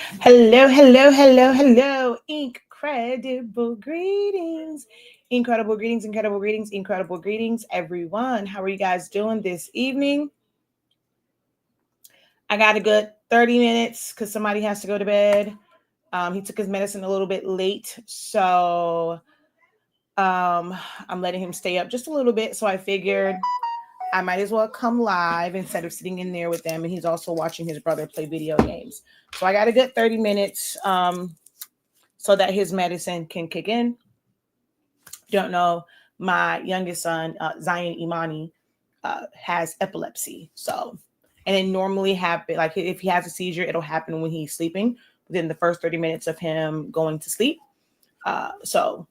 Hello, hello, hello, hello. Incredible greetings. Incredible greetings, incredible greetings, incredible greetings, everyone. How are you guys doing this evening? I got a good 30 minutes because somebody has to go to bed. He took his medicine a little bit late. So I'm letting him stay up just a little bit. So I figured I might as well come live instead of sitting in there with them. And he's also watching his brother play video games. So I got a good 30 minutes. So that his medicine can kick in. Don't know, my youngest son, Zion Imani, has epilepsy. So, and it normally happen like if he has a seizure, it'll happen when he's sleeping within the first 30 minutes of him going to sleep. So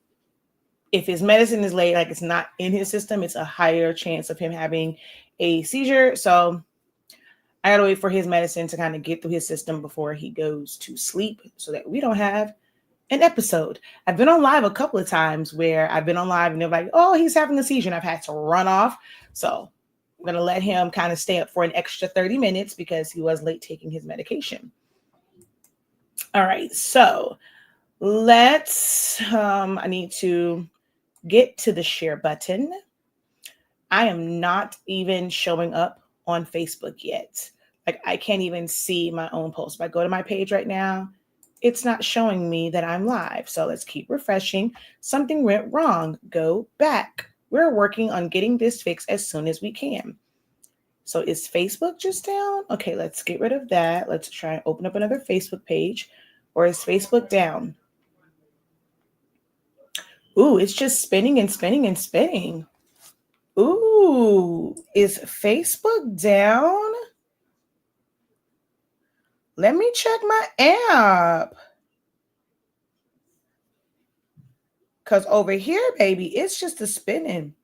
if his medicine is late, like it's not in his system, it's a higher chance of him having a seizure. So I gotta wait for his medicine to kind of get through his system before he goes to sleep so that we don't have an episode. I've been on live a couple of times where I've been on live and they're like, oh, he's having a seizure, and I've had to run off. So I'm going to let him kind of stay up for an extra 30 minutes because he was late taking his medication. All right. So I need to get to the share button. I am not even showing up on Facebook yet. Like I can't even see my own post. If I go to my page right now, it's not showing me that I'm live. So let's keep refreshing. Something went wrong. Go back. We're working on getting this fixed as soon as we can. So is Facebook just down? Okay, let's get rid of that. Let's try and open up another Facebook page. Or is Facebook down? Ooh, it's just spinning and spinning and spinning. Ooh, is Facebook down? Let me check my app. Because over here, baby, it's just a spinning.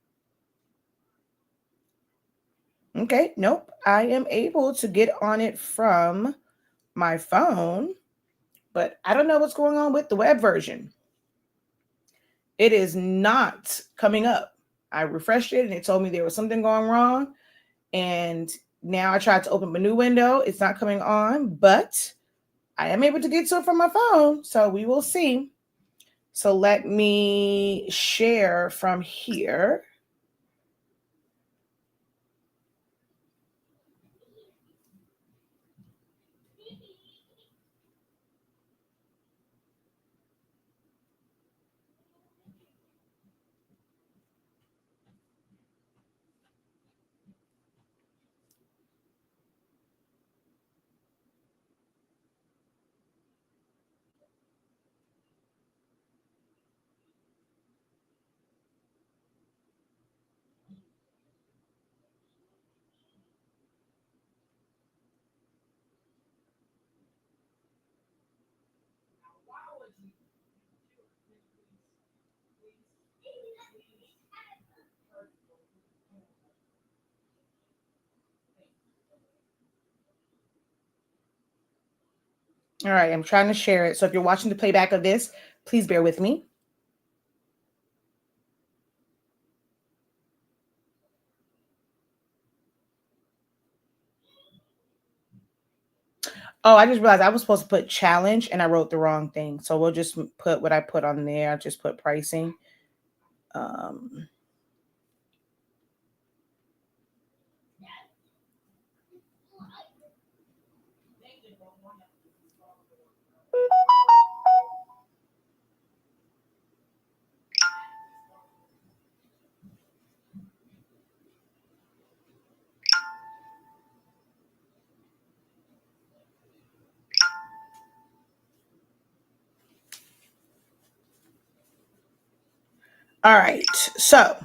Okay, nope. I am able to get on it from my phone, but I don't know what's going on with the web version. It is not coming up. I refreshed it and it told me there was something going wrong. And now I tried to open a new window. It's not coming on, but I am able to get to it from my phone. So we will see. So let me share from here. All right, I'm trying to share it. So if you're watching the playback of this, please bear with me. Oh, I just realized I was supposed to put challenge and I wrote the wrong thing. So we'll just put what I put on there. I'll just put pricing. Um, all right. So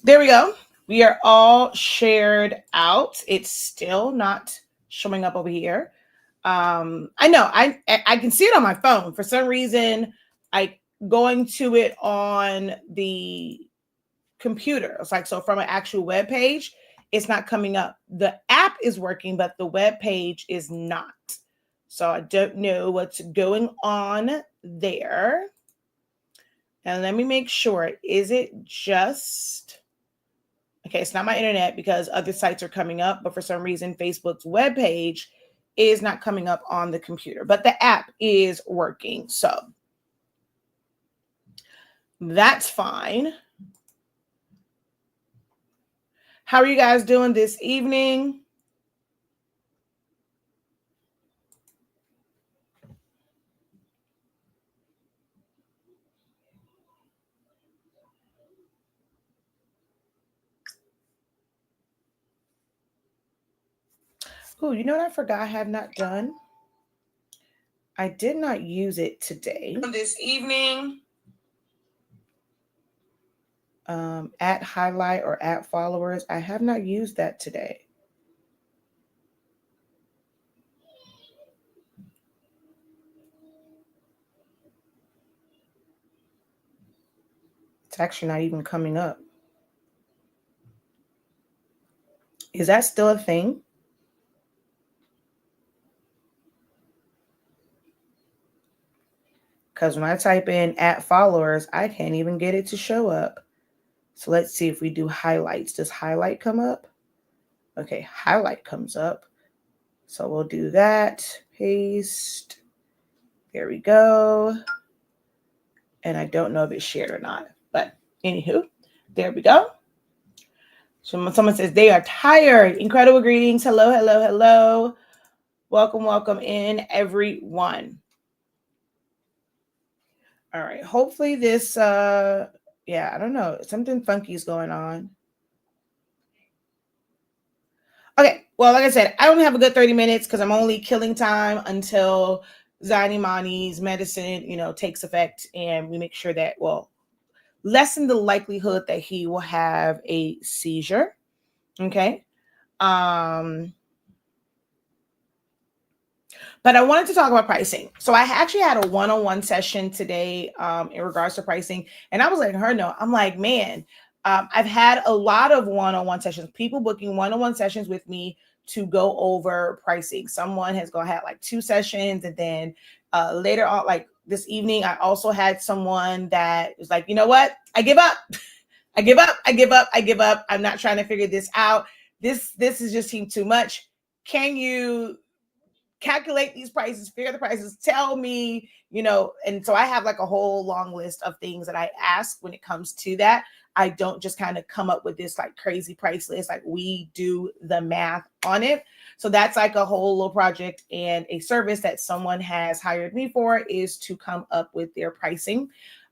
there we go. We are all shared out. It's still not showing up over here. I know I can see it on my phone. For some reason, I going to it on the computer. It's like so from an actual web page, it's not coming up. The app is working, but the web page is not. So I don't know what's going on there. And let me make sure. Is it just okay? It's not my internet because other sites are coming up, but for some reason, Facebook's web page is not coming up on the computer, but the app is working. So that's fine. How are you guys doing this evening? Oh, you know what I forgot I have not done? I did not use it today. This evening. At highlight or at followers. I have not used that today. It's actually not even coming up. Is that still a thing? Because when I type in at followers, I can't even get it to show up. So let's see if we do highlights. Does highlight come up? Okay, highlight comes up. So we'll do that. Paste. There we go. And I don't know if it's shared or not. But anywho, there we go. Someone says they are tired. Incredible greetings. Hello, hello, hello. Welcome, welcome in, everyone. All right. Hopefully this, yeah, I don't know. Something funky is going on. Okay. Well, like I said, I only have a good 30 minutes because I'm only killing time until Zanimani's medicine, takes effect, and we make sure that, lessen the likelihood that he will have a seizure. Okay. But I wanted to talk about pricing. So I actually had a one-on-one session today in regards to pricing. And I was letting her know, I'm like, man, I've had a lot of one-on-one sessions, people booking one-on-one sessions with me to go over pricing. Someone has had like 2 sessions. And then later on, like this evening, I also had someone that was like, you know what? I give up. I give up. I give up. I give up. I'm not trying to figure this out. This is just seemed too much. Can you calculate these prices, figure the prices, tell me, and so I have like a whole long list of things that I ask when it comes to that. I don't just kind of come up with this like crazy price list. Like we do the math on it. So that's like a whole little project, and a service that someone has hired me for is to come up with their pricing.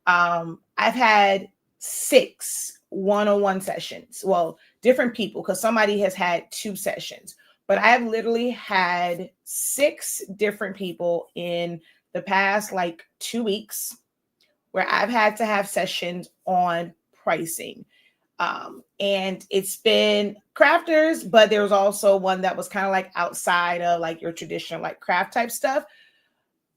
I've had 6 one-on-one sessions. Well, different people, because somebody has had 2 sessions. But I've literally had 6 different people in the past like 2 weeks where I've had to have sessions on pricing. And it's been crafters, but there was also one that was kind of like outside of like your traditional like craft type stuff.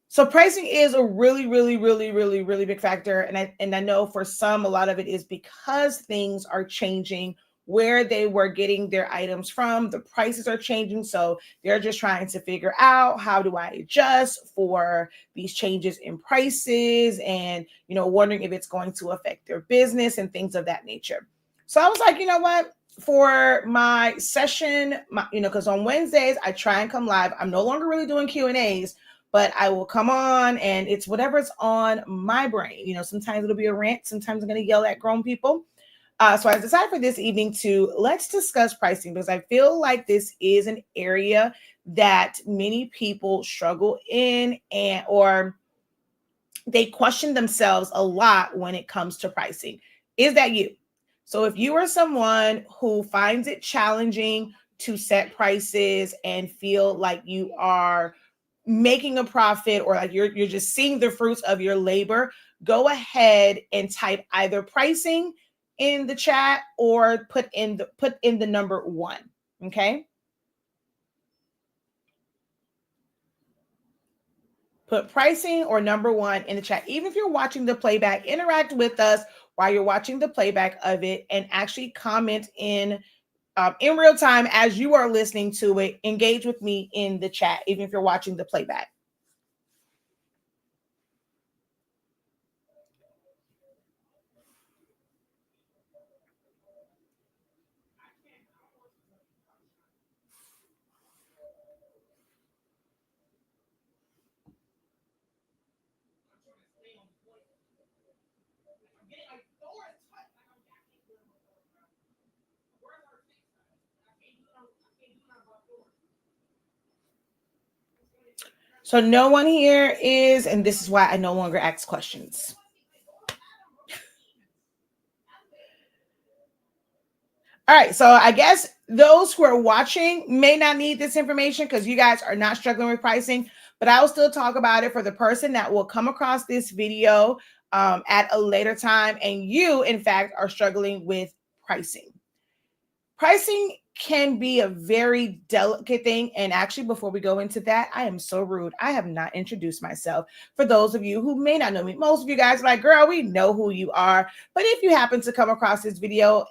So pricing is a really, really, really, really, really big factor. And I know for some, a lot of it is because things are changing where they were getting their items from. The prices are changing. So they're just trying to figure out, how do I adjust for these changes in prices, and, wondering if it's going to affect their business and things of that nature. So I was like, you know what? For my session, because on Wednesdays, I try and come live. I'm no longer really doing Q&As, but I will come on and it's whatever's on my brain. Sometimes it'll be a rant. Sometimes I'm going to yell at grown people. So I decided for this evening to let's discuss pricing, because I feel like this is an area that many people struggle in, or they question themselves a lot when it comes to pricing. Is that you? So if you are someone who finds it challenging to set prices and feel like you are making a profit, or like you're just seeing the fruits of your labor, go ahead and type either pricing in the chat or put in the number 1. Okay. Put pricing or number 1 in the chat. Even if you're watching the playback, interact with us while you're watching the playback of it, and actually comment in real time as you are listening to it. Engage with me in the chat, even if you're watching the playback. So no one here is, and this is why I no longer ask questions. All right, so I guess those who are watching may not need this information because you guys are not struggling with pricing, but I will still talk about it for the person that will come across this video at a later time, and you, in fact, are struggling with pricing. Pricing can be a very delicate thing. And actually, before we go into that, I am so rude. I have not introduced myself. For those of you who may not know me, most of you guys are like, girl, we know who you are. But if you happen to come across this video,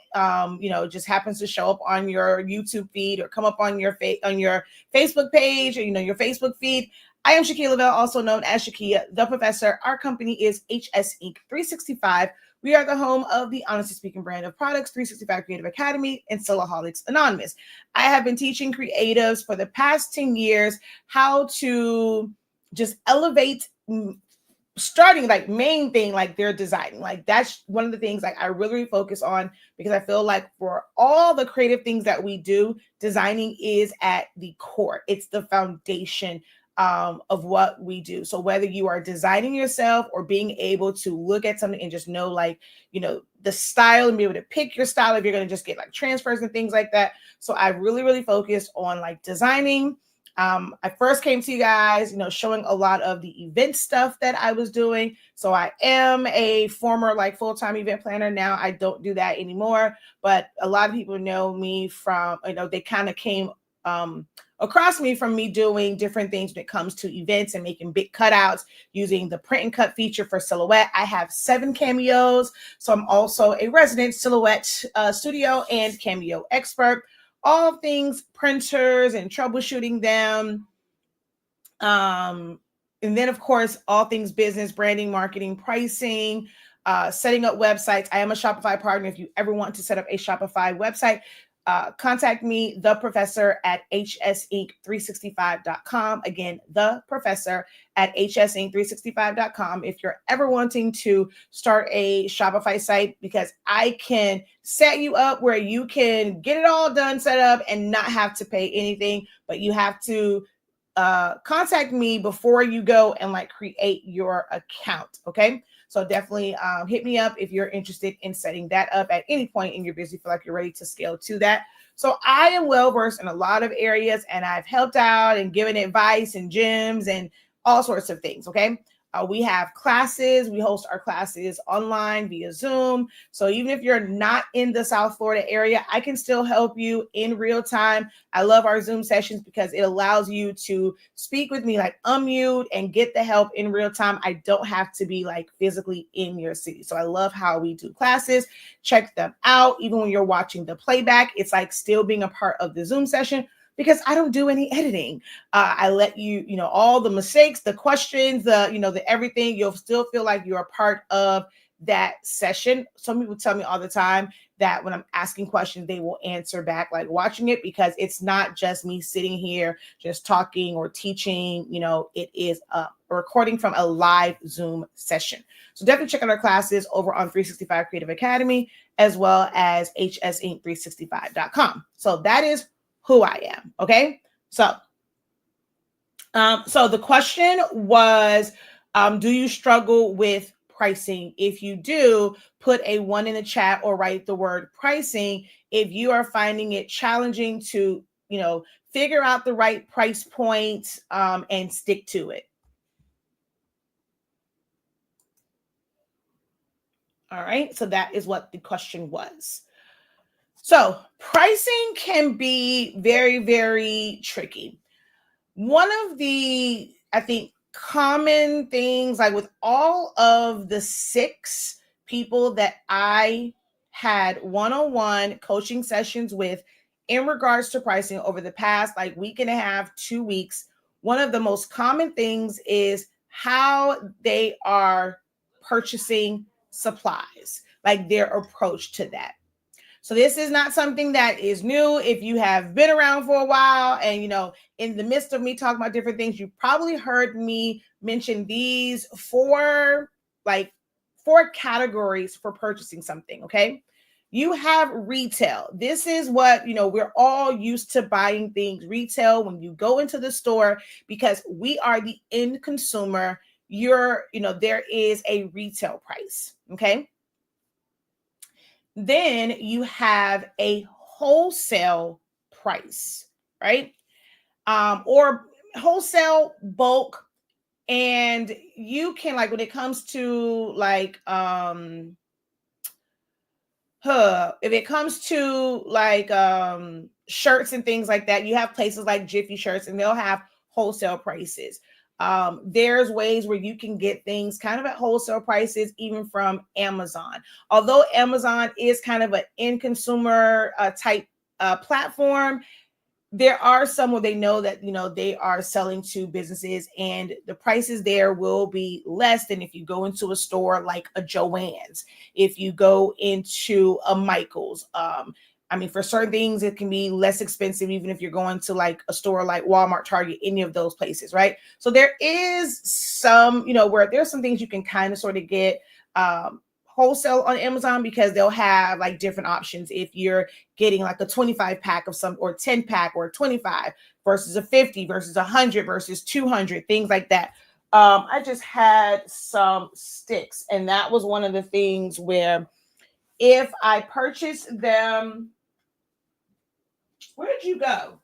just happens to show up on your YouTube feed or come up on your Facebook page or, your Facebook feed, I am Shakia Lavelle, also known as Shakia the Professor. Our company is HS Inc. 365. We are the home of the Honestly Speaking brand of products, 365 Creative Academy, and Soloholics Anonymous. I have been teaching creatives for the past 10 years how to just elevate, starting like main thing, like their designing. Like that's one of the things like I really focus on, because I feel like for all the creative things that we do, designing is at the core. It's the foundation of what we do. So whether you are designing yourself or being able to look at something and just know, like, the style and be able to pick your style, if you're going to just get like transfers and things like that. So I really, really focused on like designing. I first came to you guys, showing a lot of the event stuff that I was doing. So I am a former like full-time event planner. Now I don't do that anymore, but a lot of people know me from, they kind of came across me from me doing different things when it comes to events and making big cutouts using the print and cut feature for Silhouette. I have 7 cameos. So I'm also a resident Silhouette studio and cameo expert. All things printers and troubleshooting them. And then, of course, all things business, branding, marketing, pricing, setting up websites. I am a Shopify partner. If you ever want to set up a Shopify website, contact me, the professor at hsinc365.com. Again, the professor at hsinc365.com. If you're ever wanting to start a Shopify site, because I can set you up where you can get it all done, set up, and not have to pay anything, but you have to contact me before you go and like create your account. Okay. So definitely hit me up if you're interested in setting that up at any point in your business. Feel like you're ready to scale to that. So I am well versed in a lot of areas, and I've helped out and given advice and gems and all sorts of things. Okay. We have classes. We host our classes online via Zoom. So even if you're not in the South Florida area, I can still help you in real time. I love our Zoom sessions because it allows you to speak with me, like unmute, and get the help in real time. I don't have to be like physically in your city. So I love how we do classes. Check them out. Even when you're watching the playback, it's like still being a part of the Zoom session, because I don't do any editing. I let you, all the mistakes, the questions, the everything, you'll still feel like you're a part of that session. Some people tell me all the time that when I'm asking questions, they will answer back like watching it, because it's not just me sitting here just talking or teaching, it is a recording from a live Zoom session. So definitely check out our classes over on 365 Creative Academy, as well as hsinc365.com. So that is who I am. Okay. So the question was, do you struggle with pricing? If you do, put a 1 in the chat or write the word pricing. If you are finding it challenging to, figure out the right price point and stick to it. All right. So that is what the question was. So pricing can be very, very tricky. One of the, I think, common things, like with all of the 6 people that I had one-on-one coaching sessions with in regards to pricing over the past like week and a half, 2 weeks, one of the most common things is how they are purchasing supplies, like their approach to that. So this is not something that is new. If you have been around for a while and, in the midst of me talking about different things, you probably heard me mention these 4 categories for purchasing something. Okay. You have retail. This is what, we're all used to buying things retail when you go into the store, because we are the end consumer. There is a retail price. Okay. Then you have a wholesale price, right? Or wholesale, bulk. And you can, like, when it comes to like if it comes to like shirts and things like that, you have places like Jiffy Shirts, and they'll have wholesale prices. There's ways where you can get things kind of at wholesale prices, even from Amazon. Although Amazon is kind of an end consumer type platform, there are some where they know that, they are selling to businesses, and the prices there will be less than if you go into a store like a Joann's, if you go into a Michael's. For certain things, it can be less expensive, even if you're going to like a store like Walmart, Target, any of those places, right? So there is some, where there's some things you can kind of sort of get wholesale on Amazon, because they'll have like different options. If you're getting like a 25 pack of some, or 10 pack, or 25 versus a 50 versus 100 versus 200, things like that. I just had some sticks, and that was one of the things where if I purchased them, where did you go?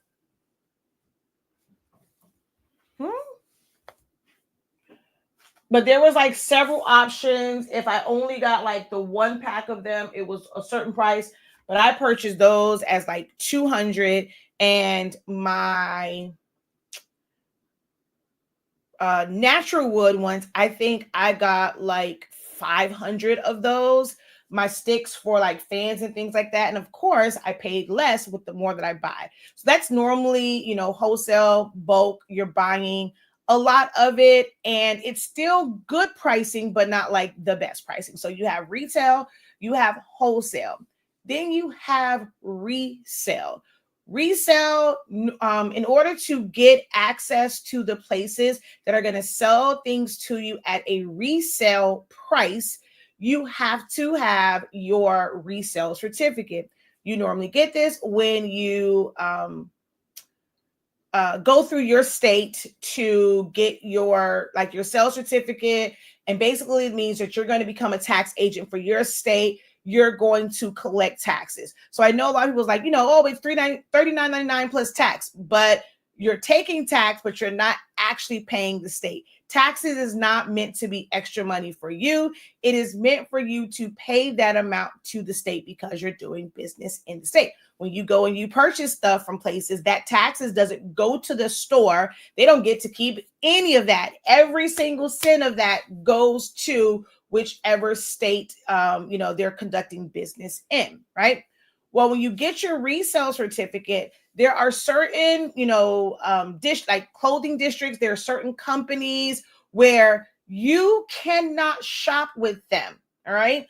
But there was like several options. If I only got like the one pack of them, it was a certain price. But I purchased those as like 200, and my natural wood ones, I think I got like 500 of those. My sticks for like fans and things like that. And of course, I paid less with the more that I buy. So that's normally, wholesale, bulk, you're buying a lot of it, and it's still good pricing, but not like the best pricing. So you have retail, you have wholesale, then you have resale. Resale, in order to get access to the places that are going to sell things to you at a resale price, you have to have your resale certificate. You normally get this when you go through your state to get your sales certificate. And basically it means that you're going to become a tax agent for your state. You're going to collect taxes. So I know a lot of people's like, it's $39.99 plus tax, but you're taking tax, but you're not actually paying the state. Taxes is not meant to be extra money for you. It is meant for you to pay that amount to the state because you're doing business in the state. When you go and you purchase stuff from places, that taxes doesn't go to the store. They don't get to keep any of that. Every single cent of that goes to whichever state, they're conducting business in, right? Well, when you get your resale certificate, there are certain, like clothing districts, there are certain companies where you cannot shop with them. All right.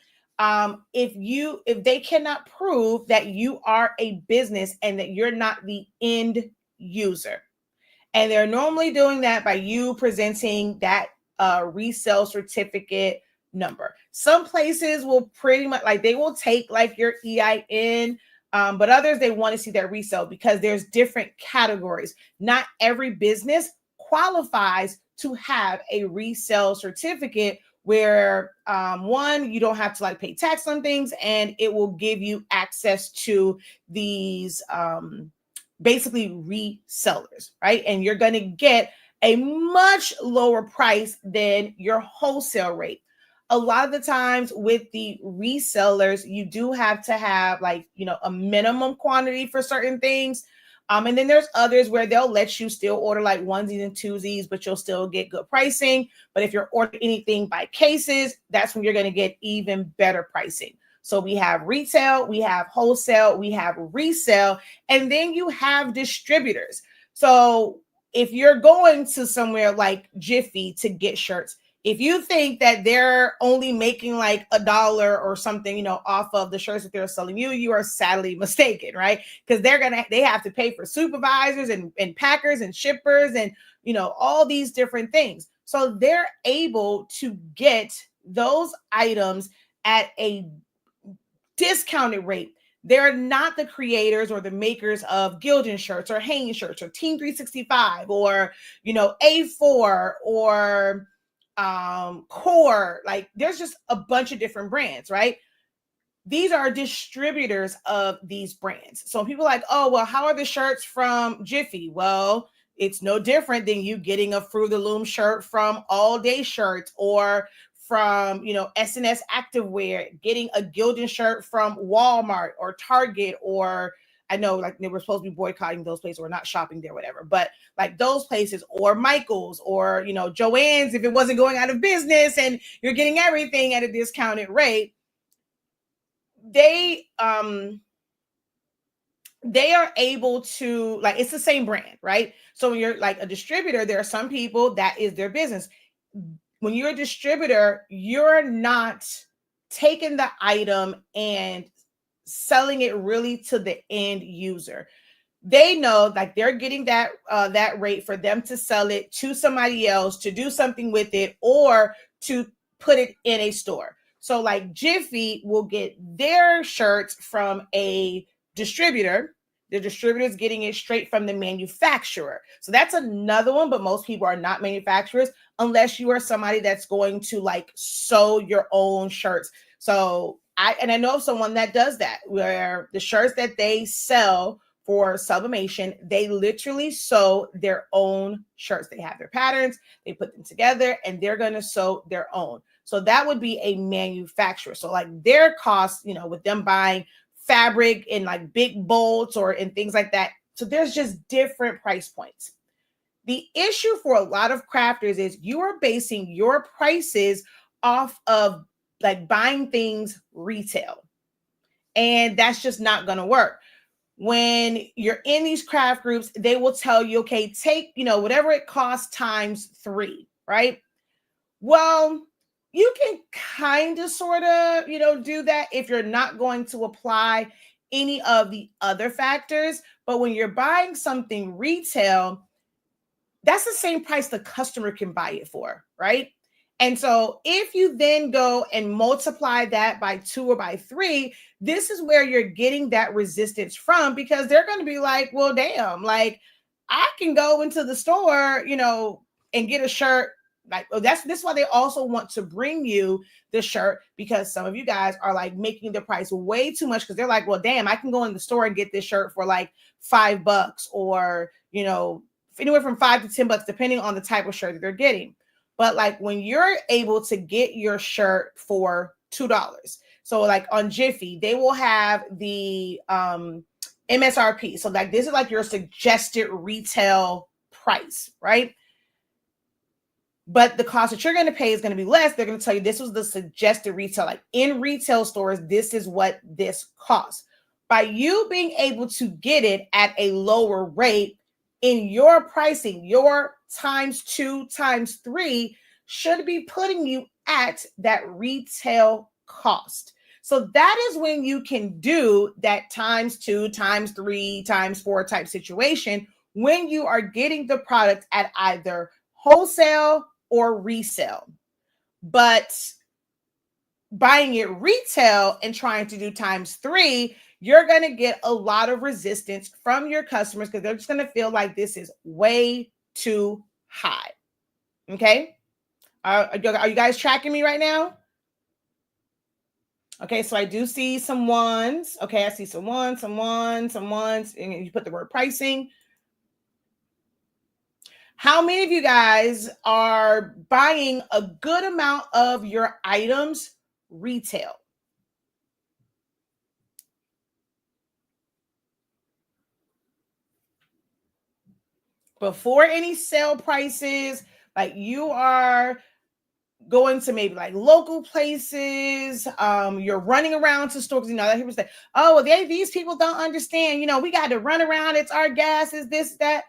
If they cannot prove that you are a business and that you're not the end user. And they're normally doing that by you presenting that resale certificate number. Some places will pretty much they will take like your EIN, but others, they want to see that resale because there's different categories. Not every business qualifies to have a resale certificate where one, you don't have to pay tax on things, and it will give you access to these basically resellers, right? And you're going to get a much lower price than your wholesale rate. A lot of the times with the resellers, you do have to have a minimum quantity for certain things. And then there's others where they'll let you still order onesies and twosies, but you'll still get good pricing. But if you're ordering anything by cases, that's when you're going to get even better pricing. So we have retail, we have wholesale, we have resale, and then you have distributors. So if you're going to somewhere like Jiffy to get shirts, if you think that they're only making $1 or something, off of the shirts that they're selling you, you are sadly mistaken, right? Because they have to pay for supervisors and packers and shippers and, all these different things. So they're able to get those items at a discounted rate. They're not the creators or the makers of Gildan shirts or Hanes shirts or Team 365 or, A4 or Core. Like there's just a bunch of different brands, right? These are distributors of these brands. So people are like, oh, well, how are the shirts from Jiffy? Well, it's no different than you getting a Fruit of the Loom shirt from All Day Shirts or from, S&S Activewear, getting a Gildan shirt from Walmart or Target, or I know like they were supposed to be boycotting those places or not shopping there, whatever, but like those places, or Michael's, or, Joann's, if it wasn't going out of business and you're getting everything at a discounted rate. They are able to, like, it's the same brand, right? So when you're like a distributor, there are some people that is their business. When you're a distributor, you're not taking the item and selling it really to the end user. They know like they're getting that rate for them to sell it to somebody else, to do something with it, or to put it in a store. So like Jiffy will get their shirts from a distributor. The distributor is getting it straight from the manufacturer. So that's another one, but most people are not manufacturers unless you are somebody that's going to like sew your own shirts. So I know of someone that does that, where the shirts that they sell for Sublimation, they literally sew their own shirts. They have their patterns, they put them together, and they're going to sew their own. So that would be a manufacturer. So like their costs, with them buying fabric in like big bolts or in things like that. So there's just different price points. The issue for a lot of crafters is you are basing your prices off of like buying things retail. And that's just not going to work. When you're in these craft groups, they will tell you, okay, take, whatever it costs times 3, right? Well, you can kind of sort of, do that if you're not going to apply any of the other factors. But when you're buying something retail, that's the same price the customer can buy it for, right? And so if you then go and multiply that by 2 or by 3, this is where you're getting that resistance from, because they're going to be like, well, damn, like I can go into the store, and get a shirt. Like, oh, this is why they also want to bring you the shirt, because some of you guys are like making the price way too much, because they're like, well, damn, I can go in the store and get this shirt for like $5 or, anywhere from $5 to $10, depending on the type of shirt that they're getting. But like when you're able to get your shirt for $2, so like on Jiffy, they will have the MSRP. So like this is like your suggested retail price, right? But the cost that you're going to pay is going to be less. They're going to tell you this was the suggested retail. Like in retail stores, this is what this costs. By you being able to get it at a lower rate, in your pricing, your times 2 times 3 should be putting you at that retail cost. So that is when you can do that times 2 times 3 times 4 type situation, when you are getting the product at either wholesale or resale. But buying it retail and trying to do times 3, you're going to get a lot of resistance from your customers, because they're just going to feel like this is way too high. Okay. Are you guys tracking me right now? Okay. So I do see some ones. Okay. I see some ones, and you put the word pricing. How many of you guys are buying a good amount of your items retail? Before any sale prices, like you are going to maybe like local places, you're running around to stores, that people say, oh, well, these people don't understand, we got to run around, it's our gas, is this, that.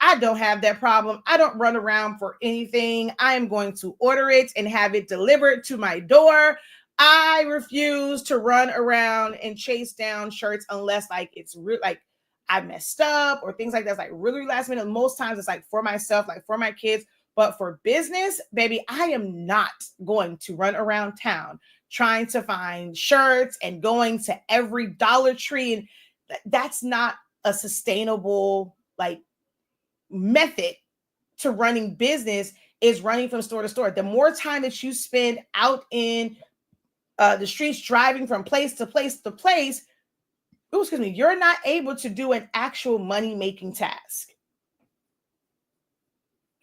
I don't have that problem. I don't run around for anything. I am going to order it and have it delivered to my door. I refuse to run around and chase down shirts unless like it's like I messed up or things like that. It's like really last minute. Most times it's like for myself, like for my kids. But for business, baby, I am not going to run around town trying to find shirts and going to every Dollar Tree. And that's not a sustainable like method to running business, is running from store to store. The more time that you spend out in the streets, driving from place to place to place, you're not able to do an actual money-making task.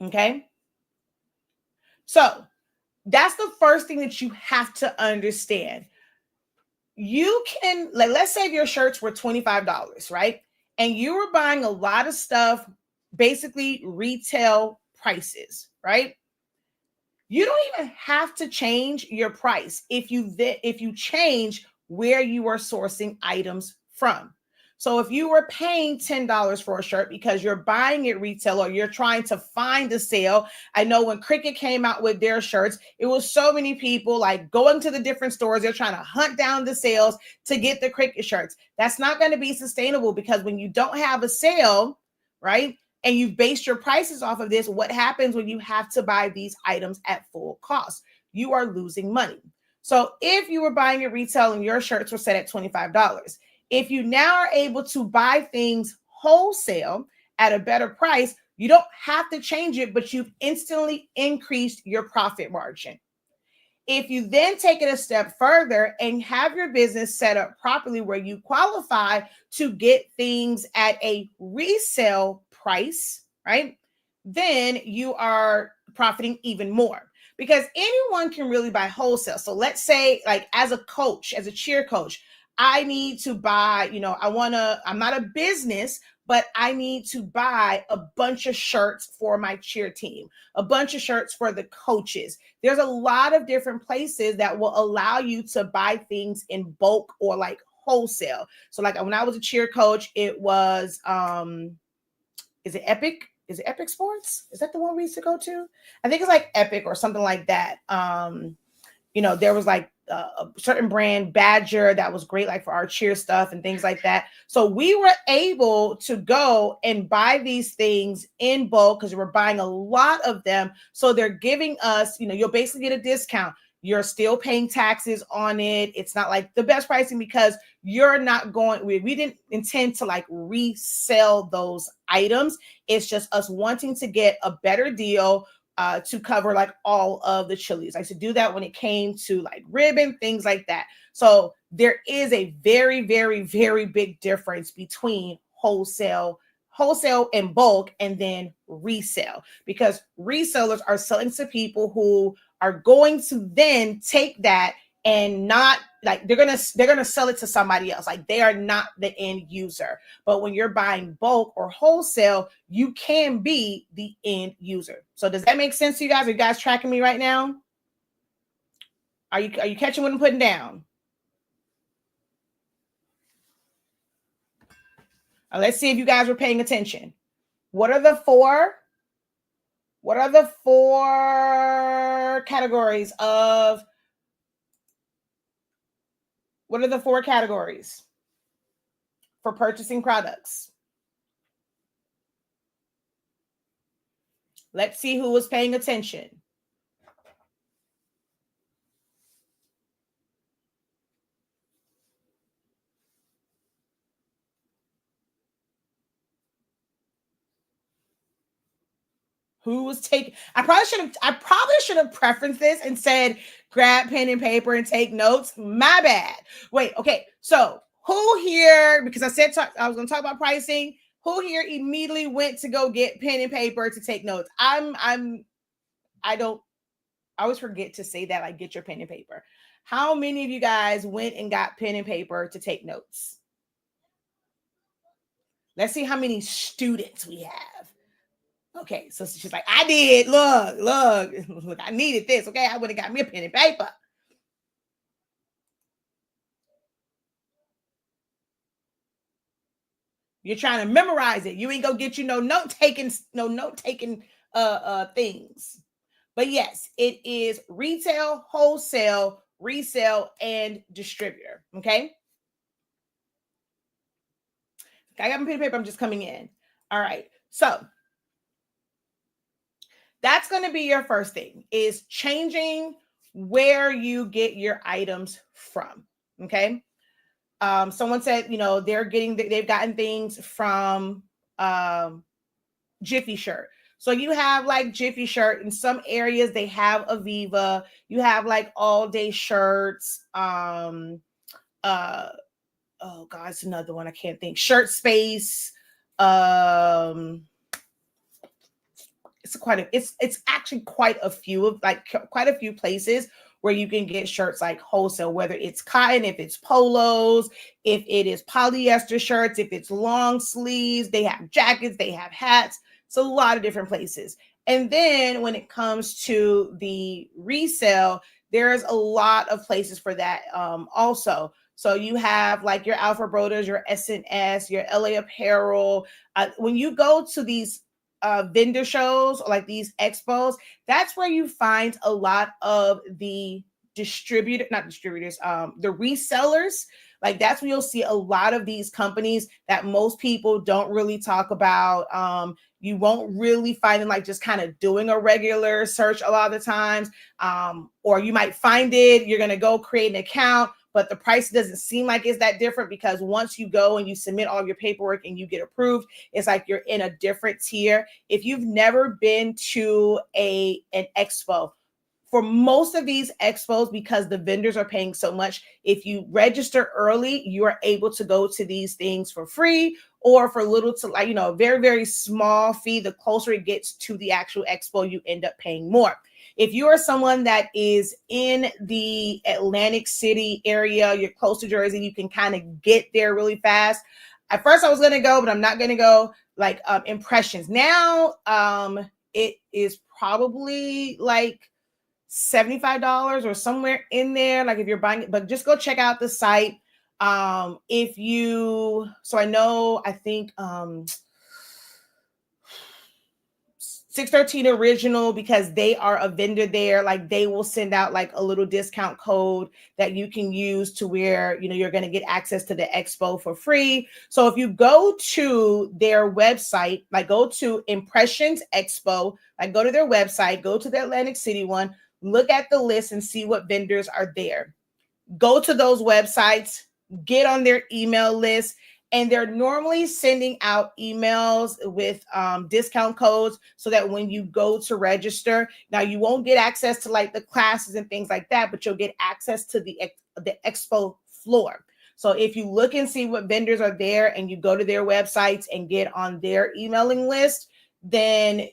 Okay? So that's the first thing that you have to understand. You can, like, let's say if your shirts were $25, right? And you were buying a lot of stuff, basically retail prices, right? You don't even have to change your price if you change where you are sourcing items from. So if you were paying $10 for a shirt because you're buying it retail or you're trying to find a sale. I know when Cricket came out with their shirts, it was so many people like going to the different stores. They're trying to hunt down the sales to get the Cricket shirts. That's not going to be sustainable, because when you don't have a sale, right, and you've based your prices off of this, what happens when you have to buy these items at full cost? You are losing money. So if you were buying at retail and your shirts were set at $25, if you now are able to buy things wholesale at a better price, you don't have to change it, but you've instantly increased your profit margin. If you then take it a step further and have your business set up properly where you qualify to get things at a resale price, right? Then you are profiting even more, because anyone can really buy wholesale. So let's say, like, as a coach, as a cheer coach, I need to buy, I'm not a business, but I need to buy a bunch of shirts for my cheer team, a bunch of shirts for the coaches. There's a lot of different places that will allow you to buy things in bulk or like wholesale. So like when I was a cheer coach, it was, is it Epic? Is it Epic Sports? Is that the one we used to go to? I think it's like Epic or something like that. There was like a certain brand, Badger, that was great, like for our cheer stuff and things like that. So we were able to go and buy these things in bulk because we were buying a lot of them. So they're giving us, you'll basically get a discount. You're still paying taxes on it. It's not like the best pricing because you're not going, we didn't intend to like resell those items. It's just us wanting to get a better deal to cover like all of the chilies. I used to do that when it came to like ribbon, things like that. So there is a very, very, very big difference between wholesale and bulk, and then resale, because resellers are selling to people who are going to then take that and not like they're gonna sell it to somebody else. Like they are not the end user. But when you're buying bulk or wholesale, you can be the end user. So does that make sense to you guys? Are you guys tracking me right now? Are you catching what I'm putting down? Let's see if you guys were paying attention. What are the four categories of What are the four categories for purchasing products? Let's see who was paying attention. Who was taking? I probably should have preferenced this and said, grab pen and paper and take notes. My bad. Wait, okay. So who here, because I said I was going to talk about pricing, who here immediately went to go get pen and paper to take notes? I always forget to say that, like, get your pen and paper. How many of you guys went and got pen and paper to take notes? Let's see how many students we have. Okay, so she's like, I did. Look, I needed this. Okay, I would have got me a pen and paper. You're trying to memorize it. You ain't gonna get no note taking things. But yes, it is retail, wholesale, resale, and distributor. Okay. I got my pen and paper. I'm just coming in. All right. So that's going to be your first thing, is changing where you get your items from. Okay. Someone said, they've gotten things from Jiffy Shirt. So you have like Jiffy Shirt in some areas, they have Aviva, you have like all day shirts. Oh god, it's another one I can't think. Shirt Space. It's actually quite a few places where you can get shirts like wholesale, whether it's cotton, if it's polos, if it is polyester shirts, if it's long sleeves, they have jackets, they have hats. It's a lot of different places. And then when it comes to the resale, there's a lot of places for that also. So you have like your Alpha Brothers, your S&S, your LA Apparel. When you go to these vendor shows or like these expos, that's where you find a lot of the the resellers. Like that's where you'll see a lot of these companies that most people don't really talk about. You won't really find them like just kind of doing a regular search a lot of the times. Or you might find it, you're going to go create an account, but the price doesn't seem like it's that different, because once you go and you submit all your paperwork and you get approved, it's like you're in a different tier. If you've never been to an expo, for most of these expos, because the vendors are paying so much, if you register early, you are able to go to these things for free or for little to like, a very, very small fee. The closer it gets to the actual expo, you end up paying more. If you are someone that is in the Atlantic City area, you're close to Jersey, you can kind of get there really fast. At first I was going to go, but I'm not going to go. Like Impressions. Now it is probably like $75 or somewhere in there, like if you're buying it, but just go check out the site. I think 613 Original, because they are a vendor there, like they will send out like a little discount code that you can use to where you're going to get access to the expo for free. So if you go to their website, like go to Impressions Expo, like go to their website, go to the Atlantic City one, look at the list and see what vendors are there. Go to those websites, get on their email list, and they're normally sending out emails with discount codes so that when you go to register, now you won't get access to like the classes and things like that, but you'll get access to the expo floor. So if you look and see what vendors are there and you go to their websites and get on their emailing list, then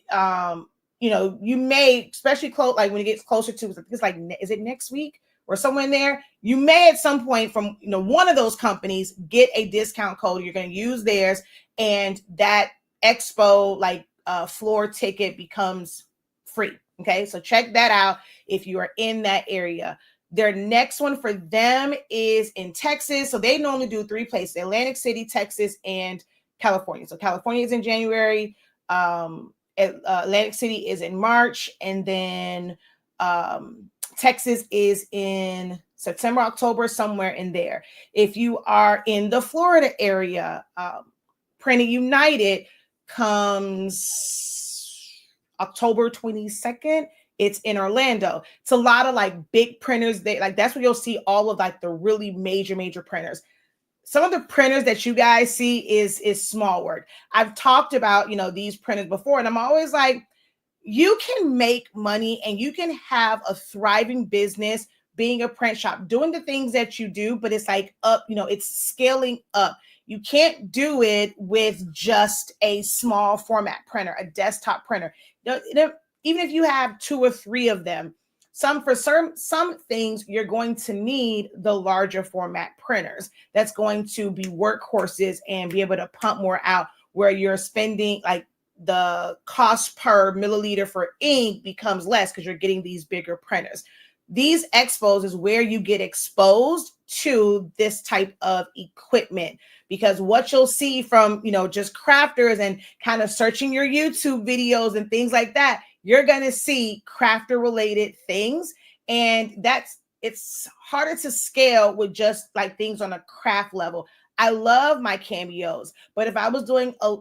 you may, especially close, like when it gets closer to, it's like, is it next week or somewhere in there? You may at some point from one of those companies get a discount code. You're going to use theirs, and that expo like floor ticket becomes free. Okay, so check that out if you are in that area. Their next one for them is in Texas. So they normally do 3 places: Atlantic City, Texas, and California. So California is in January. Atlantic City is in March, and then Texas is in September, October, somewhere in there. If you are in the Florida area, Printing United comes October 22nd. It's in Orlando. It's a lot of like big printers. That's where you'll see all of like the really major printers. Some of the printers that you guys see is small work. I've talked about, these printers before, and I'm always like, you can make money and you can have a thriving business being a print shop, doing the things that you do, but it's like up, it's scaling up. You can't do it with just a small format printer, a desktop printer. Even if you have 2 or 3 of them, some things you're going to need the larger format printers. That's going to be workhorses and be able to pump more out, where you're spending like the cost per milliliter for ink becomes less because you're getting these bigger printers. These expos is where you get exposed to this type of equipment, because what you'll see from, just crafters and kind of searching your YouTube videos and things like that, you're going to see crafter related things. And it's harder to scale with just like things on a craft level. I love my cameos, but if I was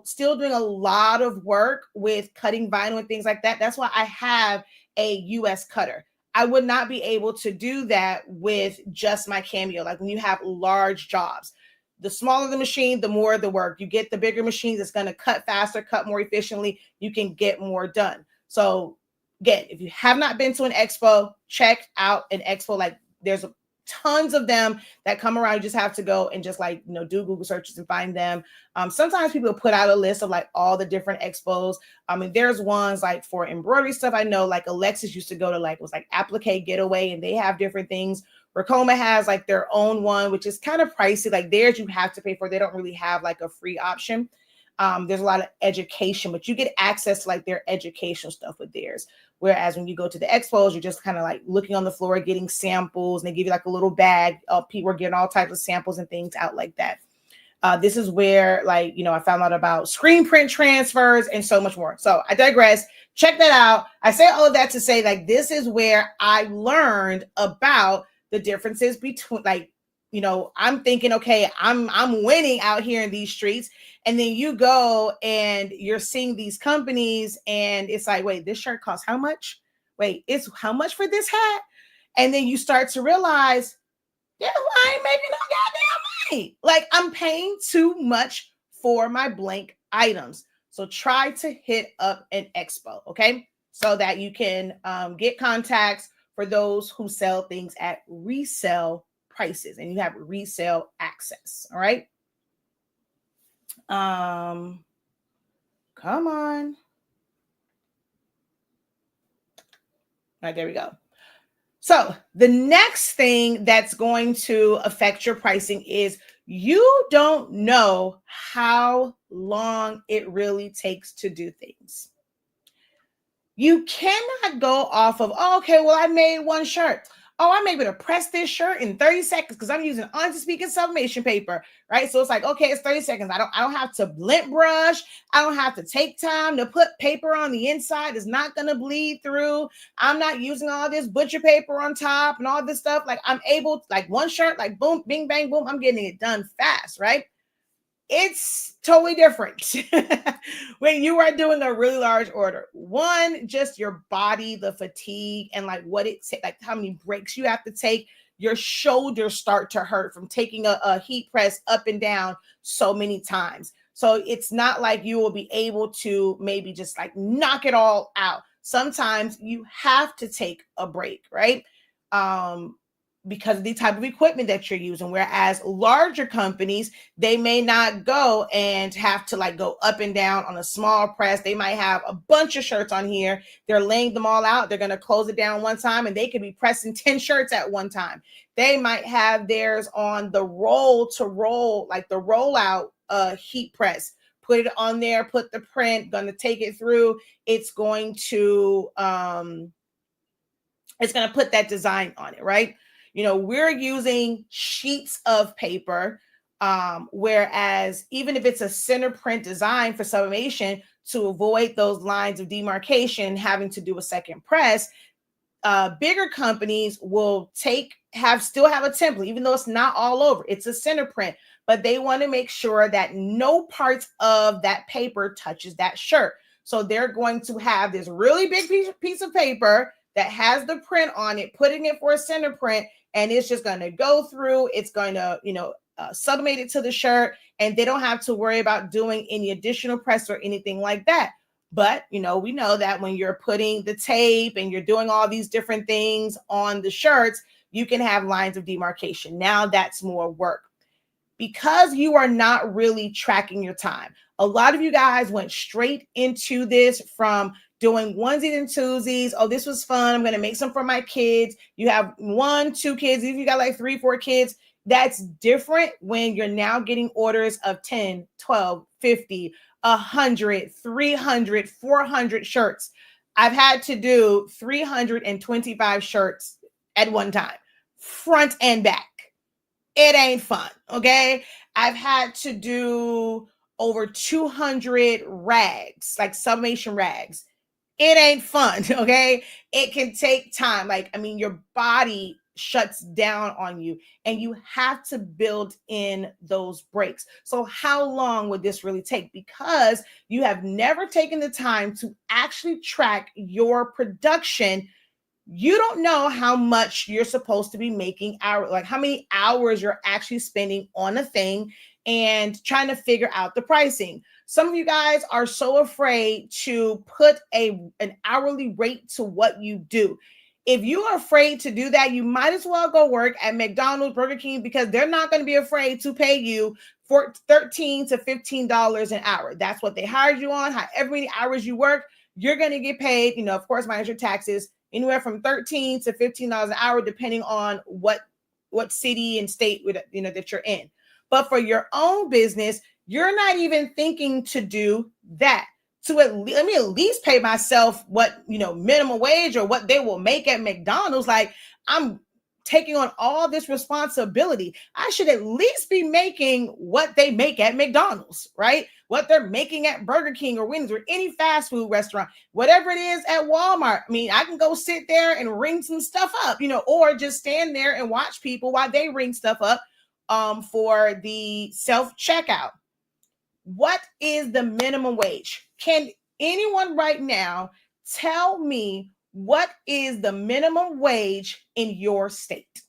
still doing a lot of work with cutting vinyl and things like that, that's why I have a US cutter. I would not be able to do that with just my Cameo. Like when you have large jobs, the smaller the machine, the more the work. You get the bigger machines, it's going to cut faster, cut more efficiently. You can get more done. So again, if you have not been to an expo, check out an expo. Like there's tons of them that come around. You just have to go and just like, do Google searches and find them. Sometimes people put out a list of like all the different expos. I mean, there's ones like for embroidery stuff. I know like Alexis used to go to like, it was like Applique Getaway, and they have different things. Ricoma has like their own one, which is kind of pricey. Like theirs you have to pay for. They don't really have like a free option. There's a lot of education, but you get access to like their educational stuff with theirs. Whereas when you go to the expos, you're just kind of like looking on the floor, getting samples, and they give you like a little bag. People are getting all types of samples and things out like that. This is where like, I found out about screen print transfers and so much more. So I digress. Check that out. I say all of that to say like, this is where I learned about the differences between like, I'm thinking, okay, I'm winning out here in these streets. And then you go and you're seeing these companies and it's like, wait, this shirt costs how much? Wait, it's how much for this hat? And then you start to realize, yeah, I ain't making no goddamn money. Like I'm paying too much for my blank items. So try to hit up an expo, okay? So that you can get contacts for those who sell things at resale prices and you have resale access. All right. Come on. All right, there we go. So the next thing that's going to affect your pricing is you don't know how long it really takes to do things. You cannot go off of, oh, okay, well, I made one shirt. Oh, I'm able to press this shirt in 30 seconds because I'm using on-to-speaking sublimation paper, right? So it's like, okay, it's 30 seconds. I don't have to lint brush. I don't have to take time to put paper on the inside. It's not going to bleed through. I'm not using all this butcher paper on top and all this stuff. Like I'm able to, like one shirt, like boom, bing, bang, boom. I'm getting it done fast, right? It's totally different when you are doing a really large order. One, just your body, the fatigue, and like what it takes, like how many breaks you have to take. Your shoulders start to hurt from taking a heat press up and down so many times. So it's not like you will be able to maybe just like knock it all out. Sometimes you have to take a break, right? Because of the type of equipment that you're using. Whereas larger companies, they may not go and have to like go up and down on a small press. They might have a bunch of shirts on here. They're laying them all out. They're going to close it down one time and they could be pressing 10 shirts at one time. They might have theirs on the roll to roll, like the rollout heat press. Put it on there, put the print, going to take it through. It's going to put that design on it, right? We're using sheets of paper, whereas even if it's a center print design for sublimation, to avoid those lines of demarcation, having to do a second press, bigger companies will still have a template, even though it's not all over. It's a center print, but they want to make sure that no parts of that paper touches that shirt. So they're going to have this really big piece of paper that has the print on it, putting it for a center print, and it's just going to go through. It's going to, sublimate it to the shirt, and they don't have to worry about doing any additional press or anything like that. But, we know that when you're putting the tape and you're doing all these different things on the shirts, you can have lines of demarcation. Now that's more work because you are not really tracking your time. A lot of you guys went straight into this from doing onesies and twosies. Oh, this was fun. I'm going to make some for my kids. You have 1, 2 kids. If you got like 3, 4 kids, that's different when you're now getting orders of 10, 12, 50, 100, 300, 400 shirts. I've had to do 325 shirts at one time, front and back. It ain't fun, okay? I've had to do over 200 rags, like sublimation rags. It ain't fun, okay? It can take time. Your body shuts down on you and you have to build in those breaks. So how long would this really take? Because you have never taken the time to actually track your production. You don't know how much you're supposed to be making like how many hours you're actually spending on a thing and trying to figure out the pricing. Some of you guys are so afraid to put an hourly rate to what you do. If you are afraid to do that, you might as well go work at McDonald's, Burger King, because they're not going to be afraid to pay you for $13 to $15 an hour. That's what they hired you on. However many hours you work, you're going to get paid, of course, minus your taxes, anywhere from $13 to $15 an hour, depending on what city and state that you're in. But for your own business, you're not even thinking to do that. So let me at least pay myself what minimum wage or what they will make at McDonald's. Like, I'm taking on all this responsibility. I should at least be making what they make at McDonald's, right? What they're making at Burger King or Wendy's or any fast food restaurant, whatever it is at Walmart. I mean, I can go sit there and ring some stuff up, or just stand there and watch people while they ring stuff up for the self-checkout. What is the minimum wage? Can anyone right now tell me what is the minimum wage in your state?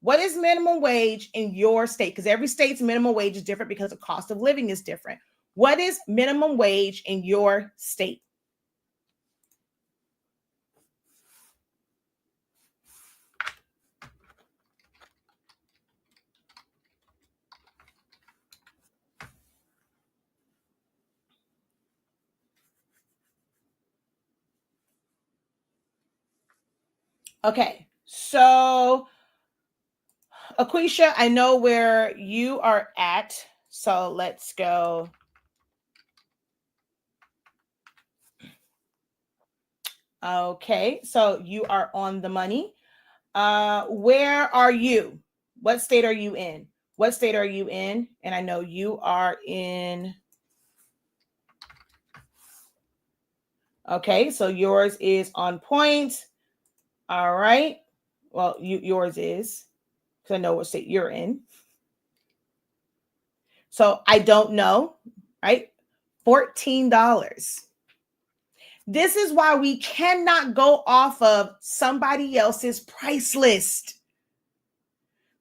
What is minimum wage in your state? Because every state's minimum wage is different because the cost of living is different. What is minimum wage in your state? Okay, so Aquisha, I know where you are at, so let's go. Okay, so you are on the money. Where are you? What state are you in? What state are you in? And I know you are in. Okay, so yours is on point. All right. Well, yours is, because I know what state you're in. So I don't know, right? $14. This is why we cannot go off of somebody else's price list.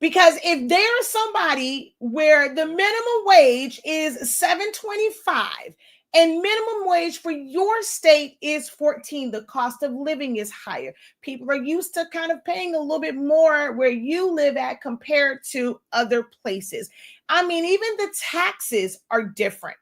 Because if there's somebody where the minimum wage is $7.25 and minimum wage for your state is $14, the cost of living is higher. People are used to kind of paying a little bit more where you live at compared to other places. I mean, even the taxes are different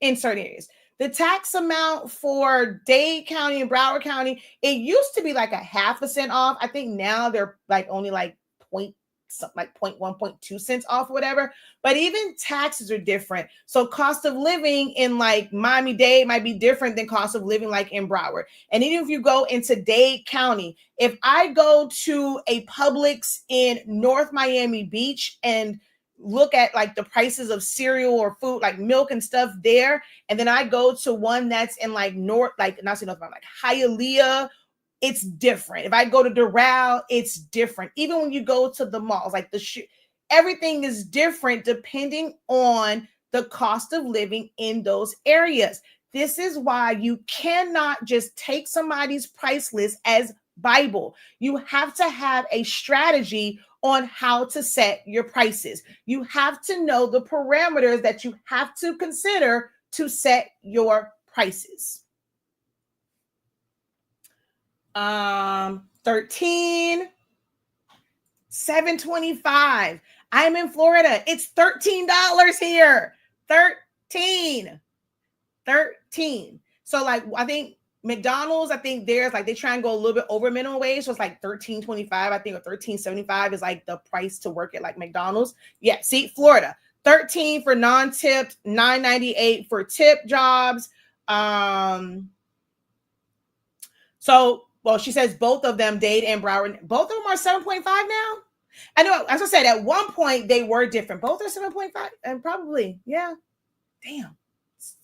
in certain areas. The tax amount for Dade County and Broward County, it used to be like 0.5% off. I think now they're like only like 0.1, 0.2 cents off or whatever. But even taxes are different. So cost of living in like Miami-Dade might be different than cost of living like in Broward. And even if you go into Dade County, if I go to a Publix in North Miami Beach and look at like the prices of cereal or food, like milk and stuff there, and then I go to one that's in like like Hialeah, it's different. If I go to Doral, it's different. Even when you go to the malls, like everything is different depending on the cost of living in those areas. This is why you cannot just take somebody's price list as Bible. You have to have a strategy on how to set your prices. You have to know the parameters that you have to consider to set your prices. 13, $7.25. I'm in Florida. It's $13 here. 13. So like, I think McDonald's, there's like, they try and go a little bit over minimum wage. So it's like $13.25, I think, or $13.75 is like the price to work at like McDonald's. Yeah. See, Florida, 13 for non-tipped, $9.98 for tip jobs. So, well, she says both of them, Dade and Broward, both of them are 7.5 now. I know, as I said, at one point they were different. Both are 7.5 and probably, yeah. Damn,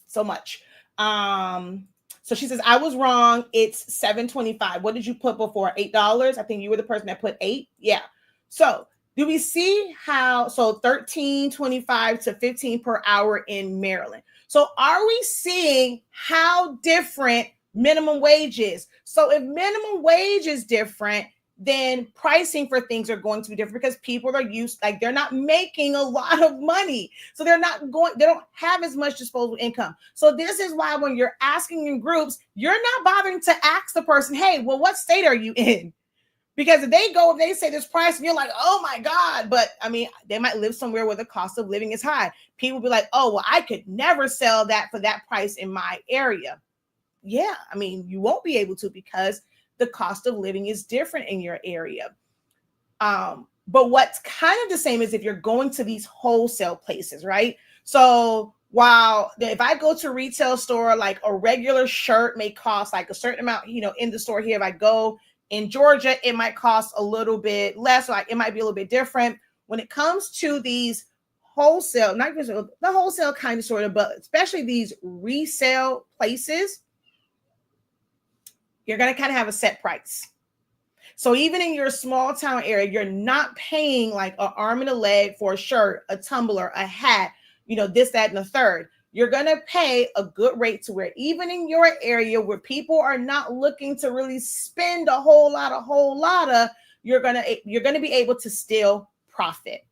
so much. So she says, I was wrong. It's $7.25. What did you put before? $8? I think you were the person that put 8. Yeah. So do we see how, so $13.25 to $15 per hour in Maryland. So are we seeing how different minimum wages. So if minimum wage is different, then pricing for things are going to be different because people are used, like they're not making a lot of money. So they don't have as much disposable income. So this is why when you're asking in groups, you're not bothering to ask the person, hey, well, what state are you in? Because if they say this price and you're like, oh my God, but I mean, they might live somewhere where the cost of living is high. People be like, oh, well, I could never sell that for that price in my area. Yeah, I mean, you won't be able to because the cost of living is different in your area. But what's kind of the same is if you're going to these wholesale places, right? So while if I go to a retail store, like a regular shirt may cost like a certain amount, in the store here, if I go in Georgia, it might cost a little bit less, like it might be a little bit different. When it comes to these wholesale, not just the wholesale kind of sort of, but especially these resale places, you're going to kind of have a set price. So even in your small town area, you're not paying like an arm and a leg for a shirt, a tumbler, a hat, this, that, and the third. You're going to pay a good rate to where even in your area where people are not looking to really spend a whole lot of, you're going to be able to still profit.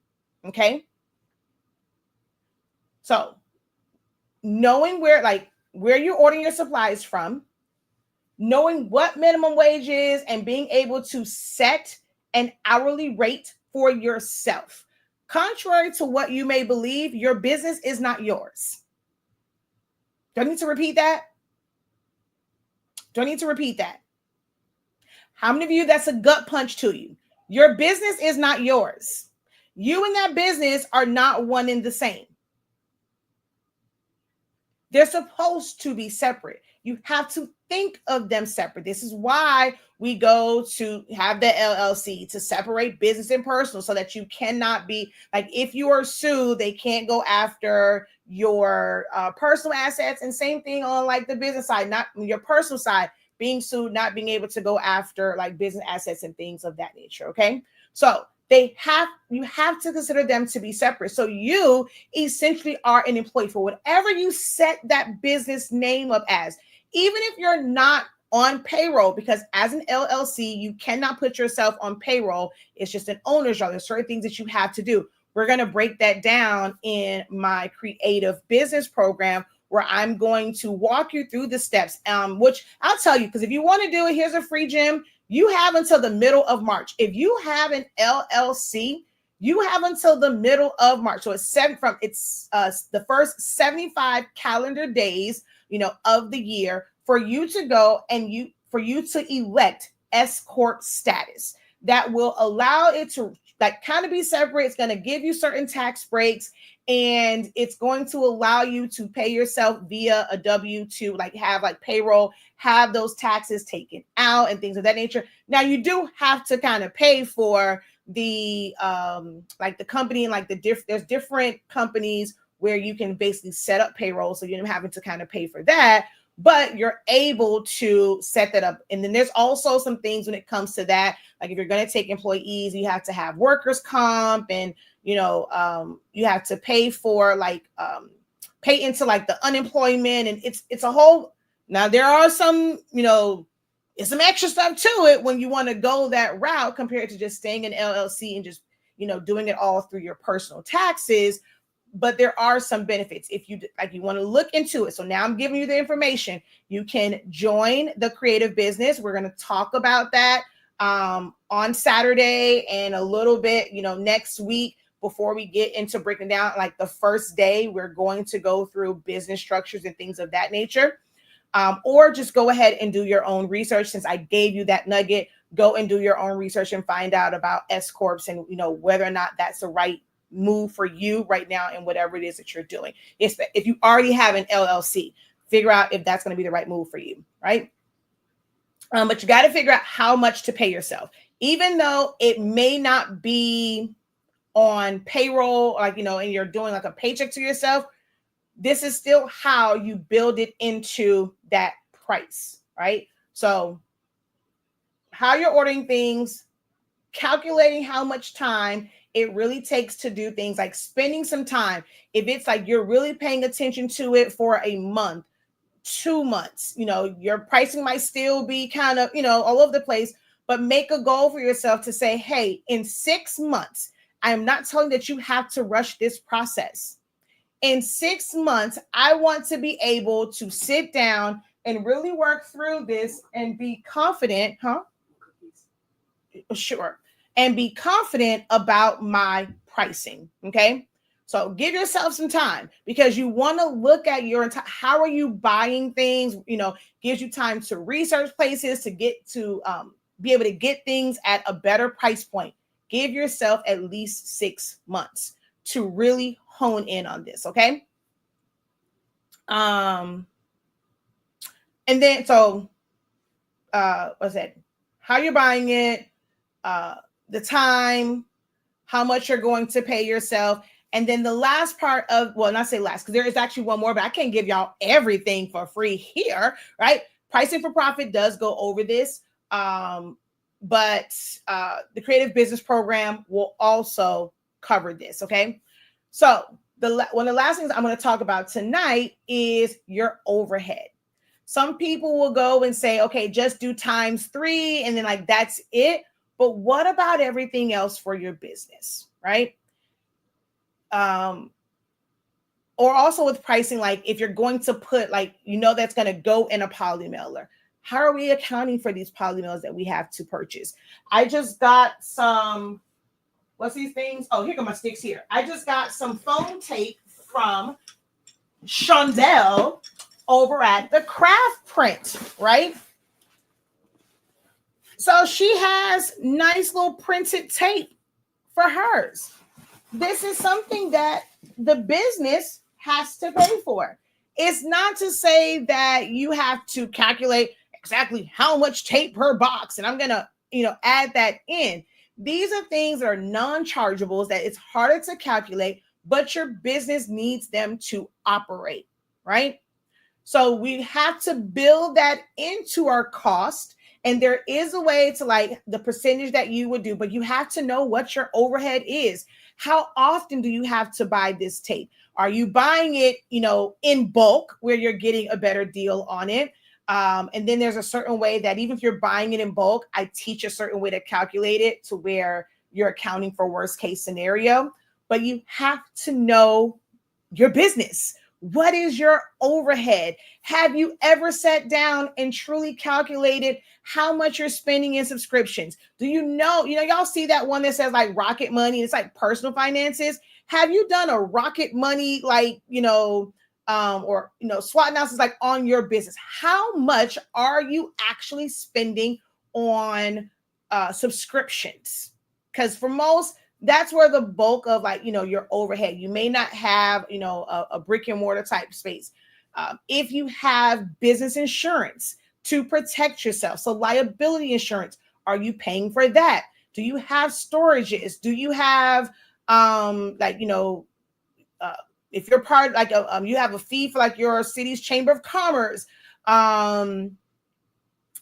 Okay. So knowing where you're ordering your supplies from, knowing what minimum wage is, and being able to set an hourly rate for yourself. Contrary to what you may believe, your business is not yours. Do I need to repeat that? How many of you, that's a gut punch to you? Your business is not yours. You and that business are not one and the same. They're supposed to be separate. You have to think of them separate. This is why we go to have the LLC to separate business and personal, so that you cannot be like, if you are sued, they can't go after your personal assets. And same thing on like the business side, not your personal side, being sued, not being able to go after like business assets and things of that nature. Okay. So you have to consider them to be separate. So you essentially are an employee for whatever you set that business name up as, even if you're not on payroll, because as an LLC, you cannot put yourself on payroll. It's just an owner's job. There's certain things that you have to do. We're going to break that down in my creative business program, where I'm going to walk you through the steps, which I'll tell you, because if you want to do it, here's a free gym. You have until the middle of March. If you have an LLC, you have until the middle of March. So it's the first 75 calendar days, of the year for you to go and for you to elect S Corp status. That will allow it to kind of be separate. It's going to give you certain tax breaks, and it's going to allow you to pay yourself via a W-2, have payroll, have those taxes taken out and things of that nature. Now you do have to kind of pay for the the company, and there's different companies where you can basically set up payroll, so you're having to kind of pay for that, but you're able to set that up. And then there's also some things when it comes to that, like if you're going to take employees, you have to have workers' comp, and you have to pay for pay into the unemployment, and it's a whole. Now there are some, it's some extra stuff to it when you want to go that route compared to just staying in LLC and just doing it all through your personal taxes. But there are some benefits if you want to look into it. So now I'm giving you the information. You can join the creative business. We're going to talk about that on Saturday and a little bit, next week, before we get into breaking down the first day. We're going to go through business structures and things of that nature. Or just go ahead and do your own research. Since I gave you that nugget, go and do your own research and find out about S Corps and whether or not that's the right move for you right now and whatever it is that you're doing. If you already have an LLC, figure out if that's going to be the right move for you, right? But you got to figure out how much to pay yourself, even though it may not be on payroll, and you're doing a paycheck to yourself. This is still how you build it into that price, right? So how you're ordering things, calculating how much time it really takes to do things, like spending some time. If it's you're really paying attention to it for a month, 2 months. Your pricing might still be kind of, all over the place, but make a goal for yourself to say, hey, in 6 months, I am not telling that you have to rush this process. In 6 months, I want to be able to sit down and really work through this and be confident, Sure. And be confident about my pricing. Okay. So give yourself some time, because you want to look at your entire, how are you buying things? Gives you time to research places, to get to be able to get things at a better price point. Give yourself at least 6 months to really hone in on this. Okay. And then, so what's that? How you're buying it, the time, how much you're going to pay yourself. And then the last part of, well, not say last, because there is actually one more, but I can't give y'all everything for free here, right? Pricing for Profit does go over this, but the Creative Business Program will also cover this, okay? So one of the last things I'm going to talk about tonight is your overhead. Some people will go and say, okay, just do ×3, and then like that's it. But what about everything else for your business, right? Or also with pricing, like if you're going to put, like, that's going to go in a poly mailer. How are we accounting for these poly mailers that we have to purchase? I just got some, what's these things? Oh, here go my sticks here. I just got some foam tape from Shondell over at the Craft Print, right? So she has nice little printed tape for hers. This is something that the business has to pay for. It's not to say that you have to calculate exactly how much tape per box, and I'm going to, add that in. These are things that are non-chargeables that it's harder to calculate, but your business needs them to operate, right? So we have to build that into our cost. And there is a way to, like, the percentage that you would do, but you have to know what your overhead is. How often do you have to buy this tape? Are you buying it, in bulk where you're getting a better deal on it? And then there's a certain way that even if you're buying it in bulk, I teach a certain way to calculate it to where you're accounting for worst case scenario. But you have to know your business. What is your overhead? Have you ever sat down and truly calculated how much you're spending in subscriptions? Do y'all see that one that says like Rocket Money? It's like personal finances. Have you done a Rocket Money, like, or SWOT analysis, like on your business? How much are you actually spending on subscriptions? Because for most, that's where the bulk of, like, your overhead. You may not have, a brick and mortar type space. If you have business insurance to protect yourself, so liability insurance, are you paying for that? Do you have storages? Do you have, if you're part, like, you have a fee for like your city's chamber of commerce. Then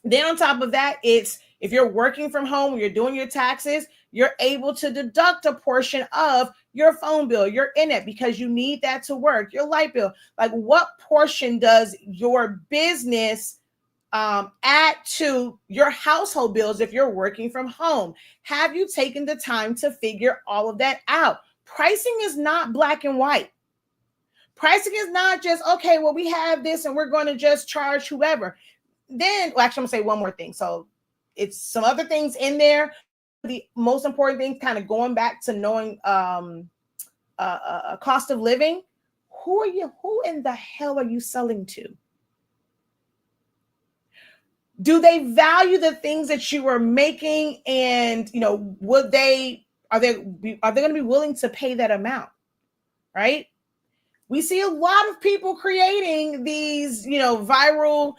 on top of that, it's, if you're working from home, you're doing your taxes, you're able to deduct a portion of your phone bill, your internet, because you need that to work, your light bill. Like, what portion does your business add to your household bills if you're working from home? Have you taken the time to figure all of that out? Pricing is not black and white. Pricing is not just, okay, well, we have this and we're going to just charge whoever. Then, well, actually, I'm going to say one more thing. So it's some other things in there. The most important thing, kind of going back to knowing cost of living. Who in the hell are you selling to? Do they value the things that you are making? And, are they going to be willing to pay that amount? Right? We see a lot of people creating these, viral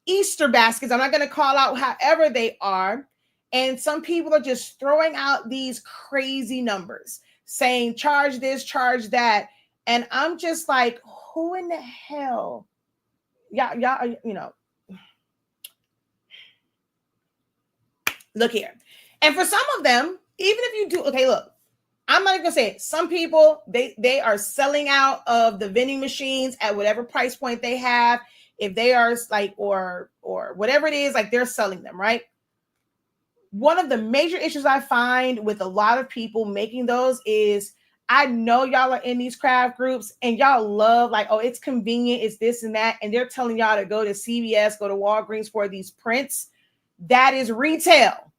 Easter baskets. I'm not going to call out however they are. And some people are just throwing out these crazy numbers, saying, charge this, charge that. And I'm just like, who in the hell? Y'all, look here. And for some of them, even if you do, okay, look, I'm not gonna say it. Some people, they are selling out of the vending machines at whatever price point they have. if they are like, or whatever it is, like they're selling them, right? One of the major issues I find with a lot of people making those is, I know y'all are in these craft groups and y'all love like, oh, it's convenient, it's this and that. And they're telling y'all to go to CVS, go to Walgreens for these prints. That is retail.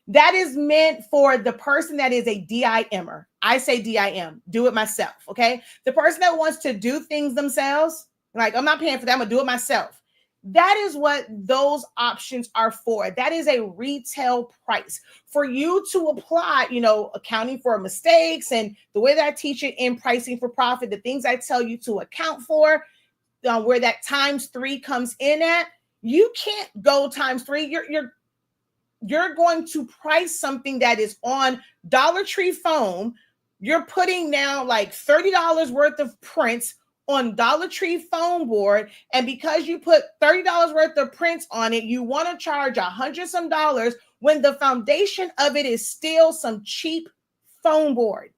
That is meant for the person that is a DIMer. I say DIM, do it myself, okay? The person that wants to do things themselves, like, I'm not paying for that, I'm gonna do it myself. That is what those options are for. That is a retail price for you to apply, accounting for mistakes and the way that I teach it in pricing for profit, the things I tell you to account for, where that ×3 comes in at. You can't go ×3. You're going to price something that is on Dollar Tree foam. You're putting now like $30 worth of prints on Dollar Tree foam board. And because you put $30 worth of prints on it, you want to charge $100 some when the foundation of it is still some cheap foam board.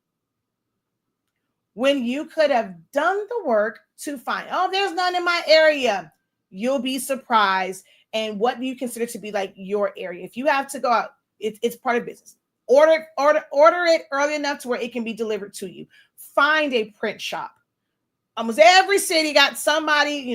When you could have done the work to find, oh, there's none in my area. You'll be surprised. And what do you consider to be like your area? If you have to go out, it's part of business. Order it early enough to where it can be delivered to you. Find a print shop. Almost every city got somebody,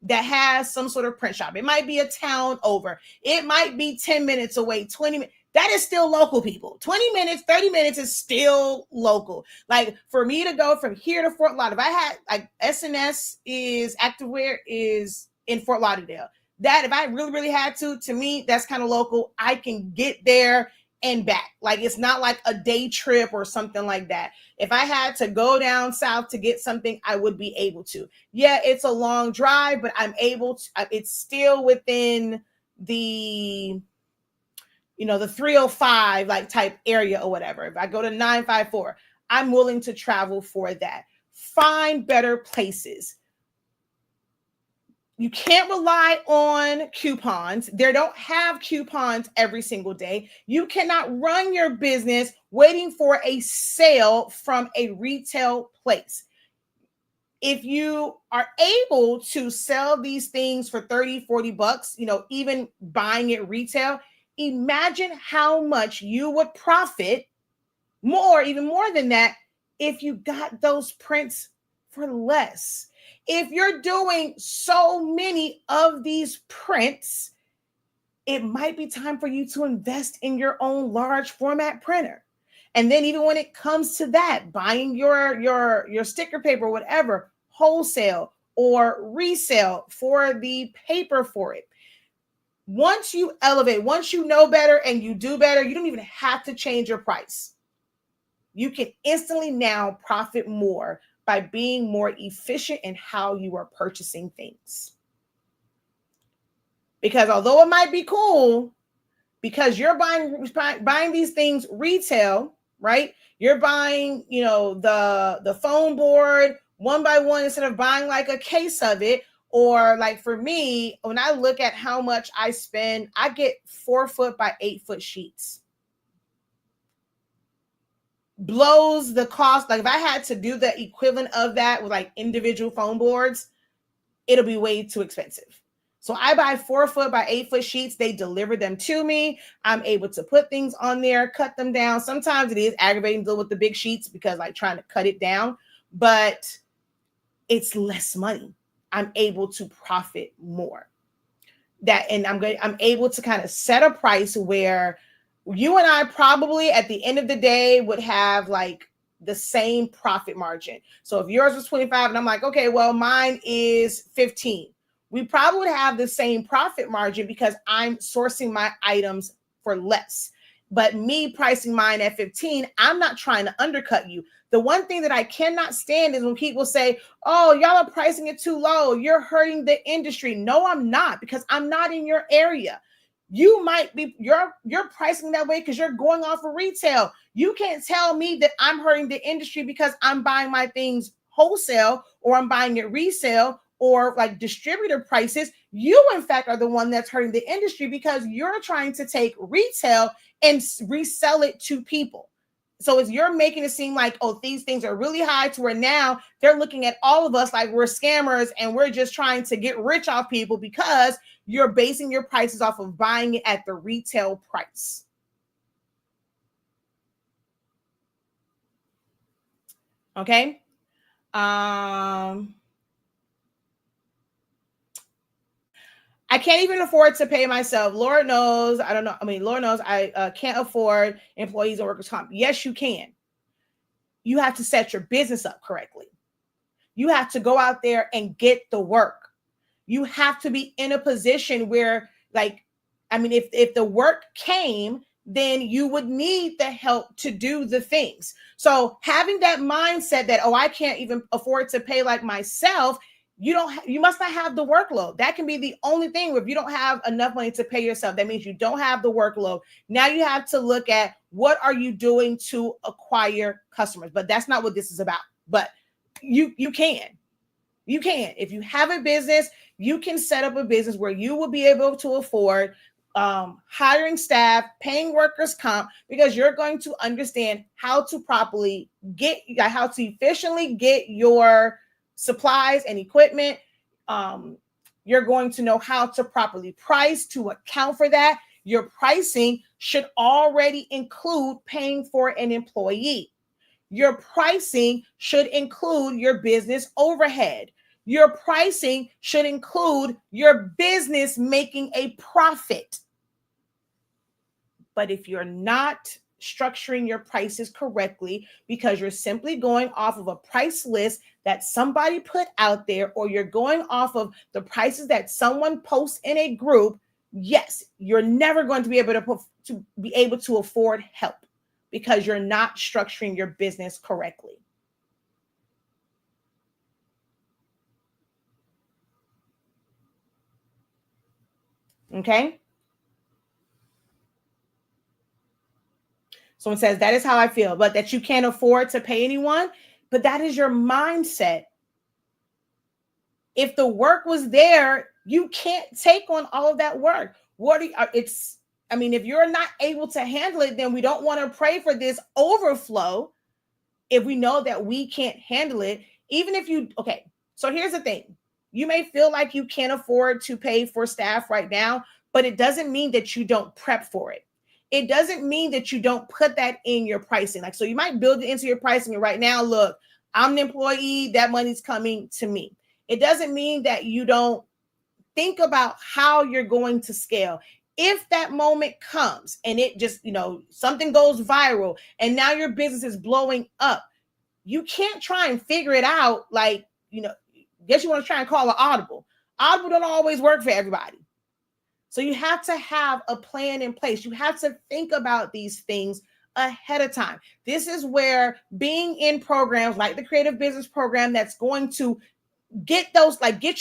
that has some sort of print shop. It might be a town over. It might be 10 minutes away, 20 minutes. That is still local, people. 20 minutes, 30 minutes is still local. Like for me to go from here to Fort Lauderdale, if I had like SNS is Activewear is in Fort Lauderdale. That if I really, really had to me, that's kind of local. I can get there and back. Like it's not like a day trip or something like that. If I had to go down south to get something, I would be able to. Yeah, it's a long drive, but I'm able to, it's still within the, the 305 like type area or whatever. If I go to 954, I'm willing to travel for that. Find better places. You can't rely on coupons. They don't have coupons every single day. You cannot run your business waiting for a sale from a retail place. If you are able to sell these things for 30, 40 bucks, even buying it retail, imagine how much you would profit more, even more than that, if you got those prints for less. If you're doing so many of these prints, it might be time for you to invest in your own large format printer. And then even when it comes to that, buying your sticker paper, whatever, wholesale or resale for the paper for it. Once you elevate, once you know better and you do better, you don't even have to change your price. You can instantly now profit more by being more efficient in how you are purchasing things. Because although it might be cool, because you're buying these things retail, right? You're buying, the foam board one by one instead of buying like a case of it. Or like for me, when I look at how much I spend, I get 4-foot by 8-foot sheets. Blows the cost. Like if I had to do the equivalent of that with like individual foam boards, it'll be way too expensive. So I buy 4-foot by 8-foot sheets. They deliver them to me. I'm able to put things on there, cut them down. Sometimes it is aggravating to deal with the big sheets because like trying to cut it down, but it's less money. I'm able to profit more. And I'm able to kind of set a price where you and I probably at the end of the day would have like the same profit margin. So if yours was 25 and I'm like, okay, well, mine is 15. We probably would have the same profit margin because I'm sourcing my items for less. But me pricing mine at 15, I'm not trying to undercut you. The one thing that I cannot stand is when people say, oh, y'all are pricing it too low. You're hurting the industry. No, I'm not, because I'm not in your area. You might be, you're pricing that way because you're going off of retail. You can't tell me that I'm hurting the industry because I'm buying my things wholesale or I'm buying it resale or like distributor prices. You, in fact, are the one that's hurting the industry because you're trying to take retail and resell it to people. So it's you're making it seem like, oh, these things are really high to where now they're looking at all of us like we're scammers and we're just trying to get rich off people because you're basing your prices off of buying it at the retail price. Okay. I can't even afford to pay myself. Lord knows, I don't know. I mean, Lord knows I can't afford employees and workers' comp. Yes, you can. You have to set your business up correctly. You have to go out there and get the work. You have to be in a position where, like, I mean, if the work came, then you would need the help to do the things. So having that mindset that, oh, I can't even afford to pay like myself, you must not have the workload. That can be the only thing. If you don't have enough money to pay yourself, that means you don't have the workload. Now you have to look at what are you doing to acquire customers. But that's not what this is about. But you can. If you have a business, you can set up a business where you will be able to afford hiring staff, paying workers comp, because you're going to understand how to properly how to efficiently get your supplies and equipment. You're going to know how to properly price to account for that. Your pricing should already include paying for an employee. Your pricing should include your business overhead. Your pricing should include your business making a profit. But if you're not structuring your prices correctly because you're simply going off of a price list that somebody put out there, or you're going off of the prices that someone posts in a group, yes, you're never going to be able to afford help because you're not structuring your business correctly. Okay. Someone says, that is how I feel, but that you can't afford to pay anyone. But that is your mindset. If the work was there, you can't take on all of that work. If you're not able to handle it, then we don't want to pray for this overflow. If we know that we can't handle it, so here's the thing. You may feel like you can't afford to pay for staff right now, but it doesn't mean that you don't prep for it. It doesn't mean that you don't put that in your pricing. So you might build it into your pricing. And right now, look, I'm an employee, that money's coming to me. It doesn't mean that you don't think about how you're going to scale. If that moment comes and it just, something goes viral and now your business is blowing up, you can't try and figure it out. Guess you want to try and call an Audible. Audible don't always work for everybody. So you have to have a plan in place. You have to think about these things ahead of time. This is where being in programs like the Creative Business Program, that's going to get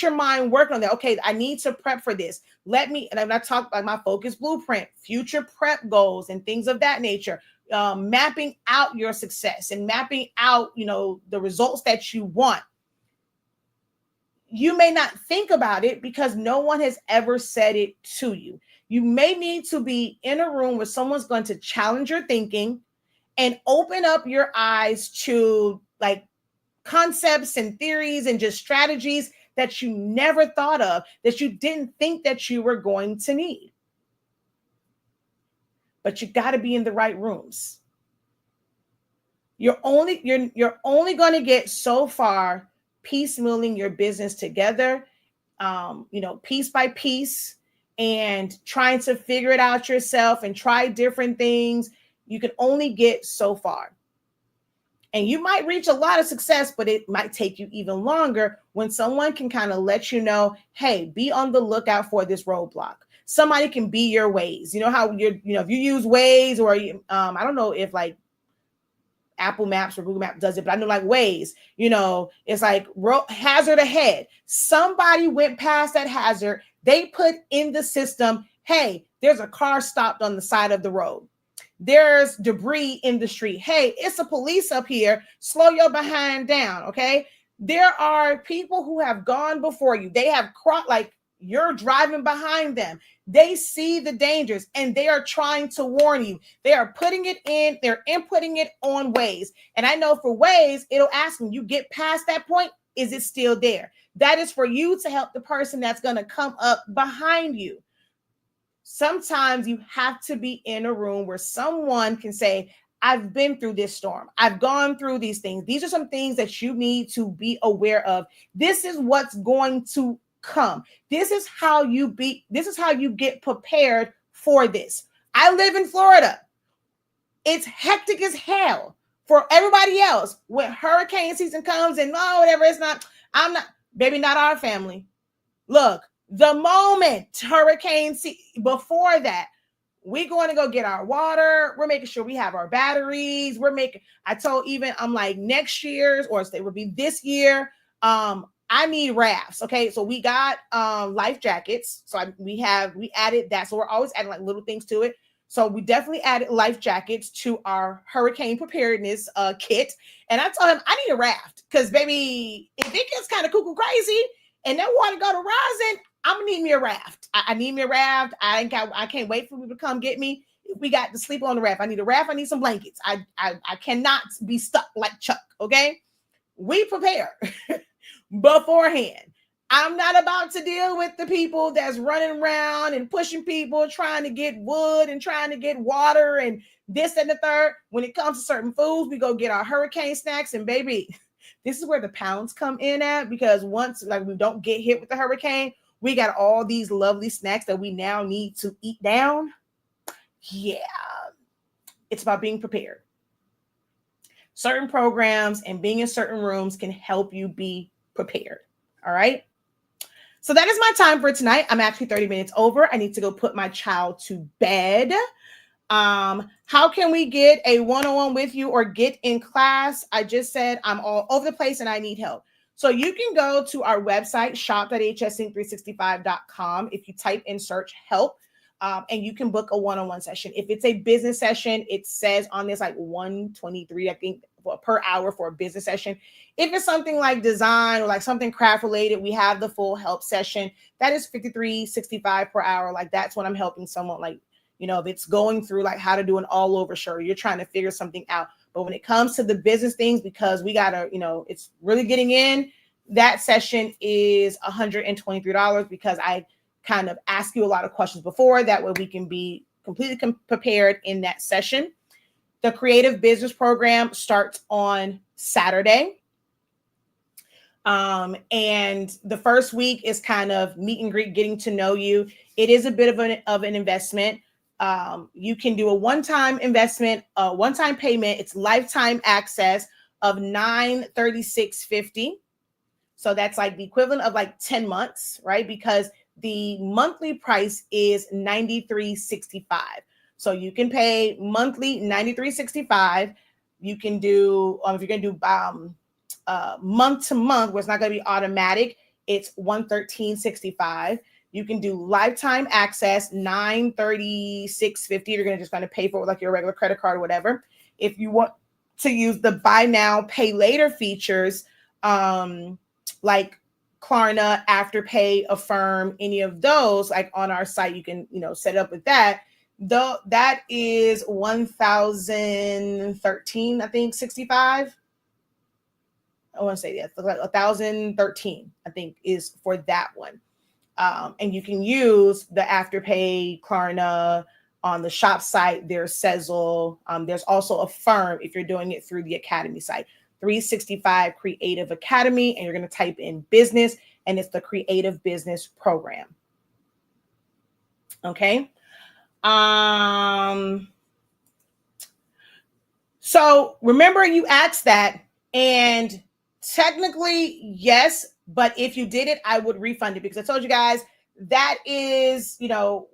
your mind working on that. Okay, I need to prep for this. And I'm not talking about my focus blueprint, future prep goals and things of that nature. Mapping out your success and mapping out, the results that you want. You may not think about it because no one has ever said it to you. You may need to be in a room where someone's going to challenge your thinking and open up your eyes to concepts and theories and just strategies that you never thought of, that you didn't think that you were going to need. But you got to be in the right rooms. You're only going to get so far piecemealing your business together, piece by piece, and trying to figure it out yourself and try different things. You can only get so far. And you might reach a lot of success, but it might take you even longer when someone can kind of let you know, hey, be on the lookout for this roadblock. Somebody can be your Waze. You know how if you use Waze, or I don't know if Apple Maps or Google Maps does it, but I know Waze, it's hazard ahead. Somebody went past that hazard. They put in the system, hey, there's a car stopped on the side of the road. There's debris in the street. Hey, it's a police up here. Slow your behind down, okay? There are people who have gone before you. They have You're driving behind them. They see the dangers and they are trying to warn you. They are putting it in, they're inputting it on Waze. And I know for Waze, it'll ask them, you get past that point, is it still there? That is for you to help the person that's going to come up behind you. Sometimes you have to be in a room where someone can say, I've been through this storm. I've gone through these things. These are some things that you need to be aware of. This is what's going to come. This is how you get prepared for this. I live in Florida. It's hectic as hell for everybody else. When hurricane season comes and whatever, not our family. Look, the moment hurricane season, before that, we're going to go get our water. We're making sure we have our batteries. I'm like, next year's, or it would be this year. I need rafts. Okay. So we got life jackets. So we added that. So we're always adding like little things to it. So we definitely added life jackets to our hurricane preparedness kit. And I told him I need a raft because, baby, if it gets kind of cuckoo crazy and that water go to rising, I'm gonna need me a raft. I need me a raft. I can't wait for people to come get me. If we got to sleep on the raft, I need a raft. I need some blankets. I cannot be stuck like Chuck. Okay, we prepare beforehand. I'm not about to deal with the people that's running around and pushing people, trying to get wood and trying to get water and this and the third. When it comes to certain foods, we go get our hurricane snacks. And baby, this is where the pounds come in at, because once we don't get hit with the hurricane, we got all these lovely snacks that we now need to eat down. Yeah, it's about being prepared. Certain programs and being in certain rooms can help you be prepared. All right. So that is my time for tonight. I'm actually 30 minutes over. I need to go put my child to bed. How can we get a one-on-one with you or get in class? I just said I'm all over the place and I need help. So you can go to our website, shop.hsinc365.com. If you type in search help, and you can book a one-on-one session. If it's a business session, it says on this like $123, I think, per hour for a business session. If it's something like design or like something craft related, we have the full help session. That is $53.65 per hour. Like that's when I'm helping someone, like, if it's going through like how to do an all over shirt, you're trying to figure something out. But when it comes to the business things, because we gotta, it's really getting in, that session is $123 because I kind of ask you a lot of questions before. That way we can be completely prepared in that session. The Creative Business Program starts on Saturday. And the first week is kind of meet and greet, getting to know you. It is a bit of an investment. You can do a one-time investment, a one-time payment. It's lifetime access of $936.50. So that's like the equivalent of like 10 months, right? Because the monthly price is $93.65. So you can pay monthly $93.65. You can do, if you're going to do month to month, where it's not going to be automatic, it's $113.65. You can do lifetime access, $936.50. You're just going to pay for it with like your regular credit card or whatever. If you want to use the buy now, pay later features, like Klarna, Afterpay, Affirm, any of those, like on our site, you can, set up with that. Though that is $1,013, I think, 65. I want to say that, like $1,013, I think, is for that one. And you can use the Afterpay, Klarna on the shop site. There's Sezzle. There's also Affirm if you're doing it through the Academy site. 365 Creative Academy, and you're going to type in business, and it's the Creative Business Program. Okay. So remember, you asked that, and technically, yes, but if you did it, I would refund it, because I told you guys that is,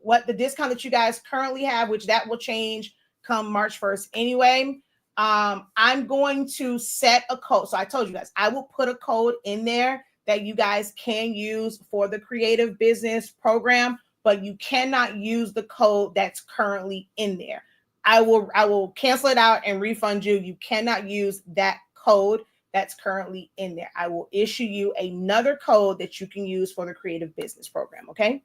what the discount that you guys currently have, which that will change come March 1st anyway. I'm going to set a code. So I told you guys, I will put a code in there that you guys can use for the Creative Business Program, but you cannot use the code that's currently in there. I will cancel it out and refund you. You cannot use that code that's currently in there. I will issue you another code that you can use for the Creative Business Program, okay?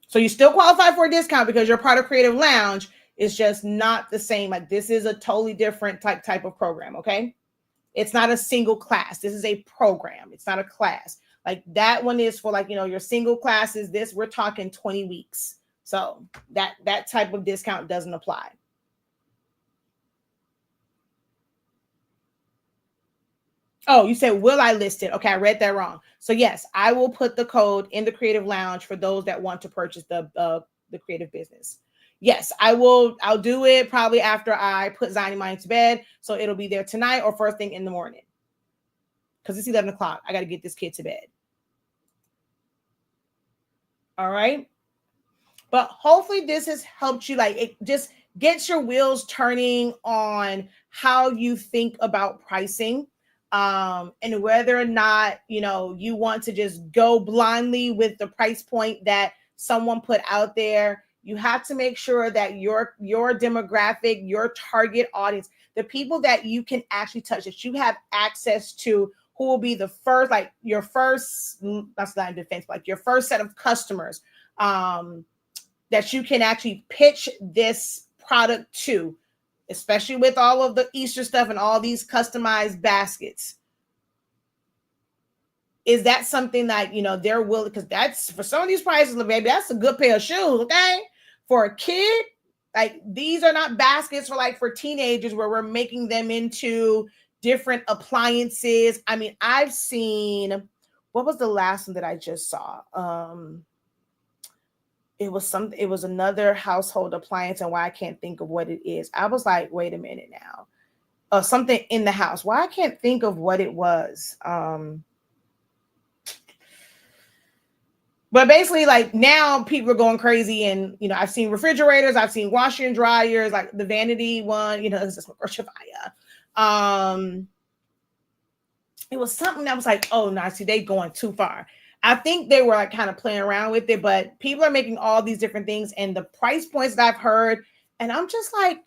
So you still qualify for a discount because you're part of Creative Lounge. It's just not the same. Like, this is a totally different type of program, okay? It's not a single class. This is a program. It's not a class. Like, that one is for, like, your single classes. This, we're talking 20 weeks. So that type of discount doesn't apply. Oh, you said, will I list it? Okay, I read that wrong. So yes, I will put the code in the Creative Lounge for those that want to purchase the Creative Business. Yes, I will. I'll do it probably after I put Ziny Mind to bed. So it'll be there tonight or first thing in the morning. Because it's 11 o'clock. I got to get this kid to bed. All right. But hopefully this has helped you. Like, it just gets your wheels turning on how you think about pricing. And whether or not, you want to just go blindly with the price point that someone put out there. You have to make sure that your demographic, your target audience, the people that you can actually touch, that you have access to, who will be the first, like your first, that's not in defense, but like your first set of customers, that you can actually pitch this product to, especially with all of the Easter stuff and all these customized baskets. Is that something that, they're willing, because that's, for some of these prices, baby, that's a good pair of shoes, okay? For a kid, like, these are not baskets for teenagers where we're making them into different appliances. I mean, I've seen, what was the last one that I just saw? It was another household appliance, and why I can't think of what it is. I was like, wait a minute now. Something in the house. Why I can't think of what it was. But basically, like, now people are going crazy, and I've seen refrigerators, I've seen washer and dryers, like the vanity one, it's just it was something that was like, oh no, see, they going too far. I think they were like kind of playing around with it, but people are making all these different things, and the price points that I've heard, and I'm just like,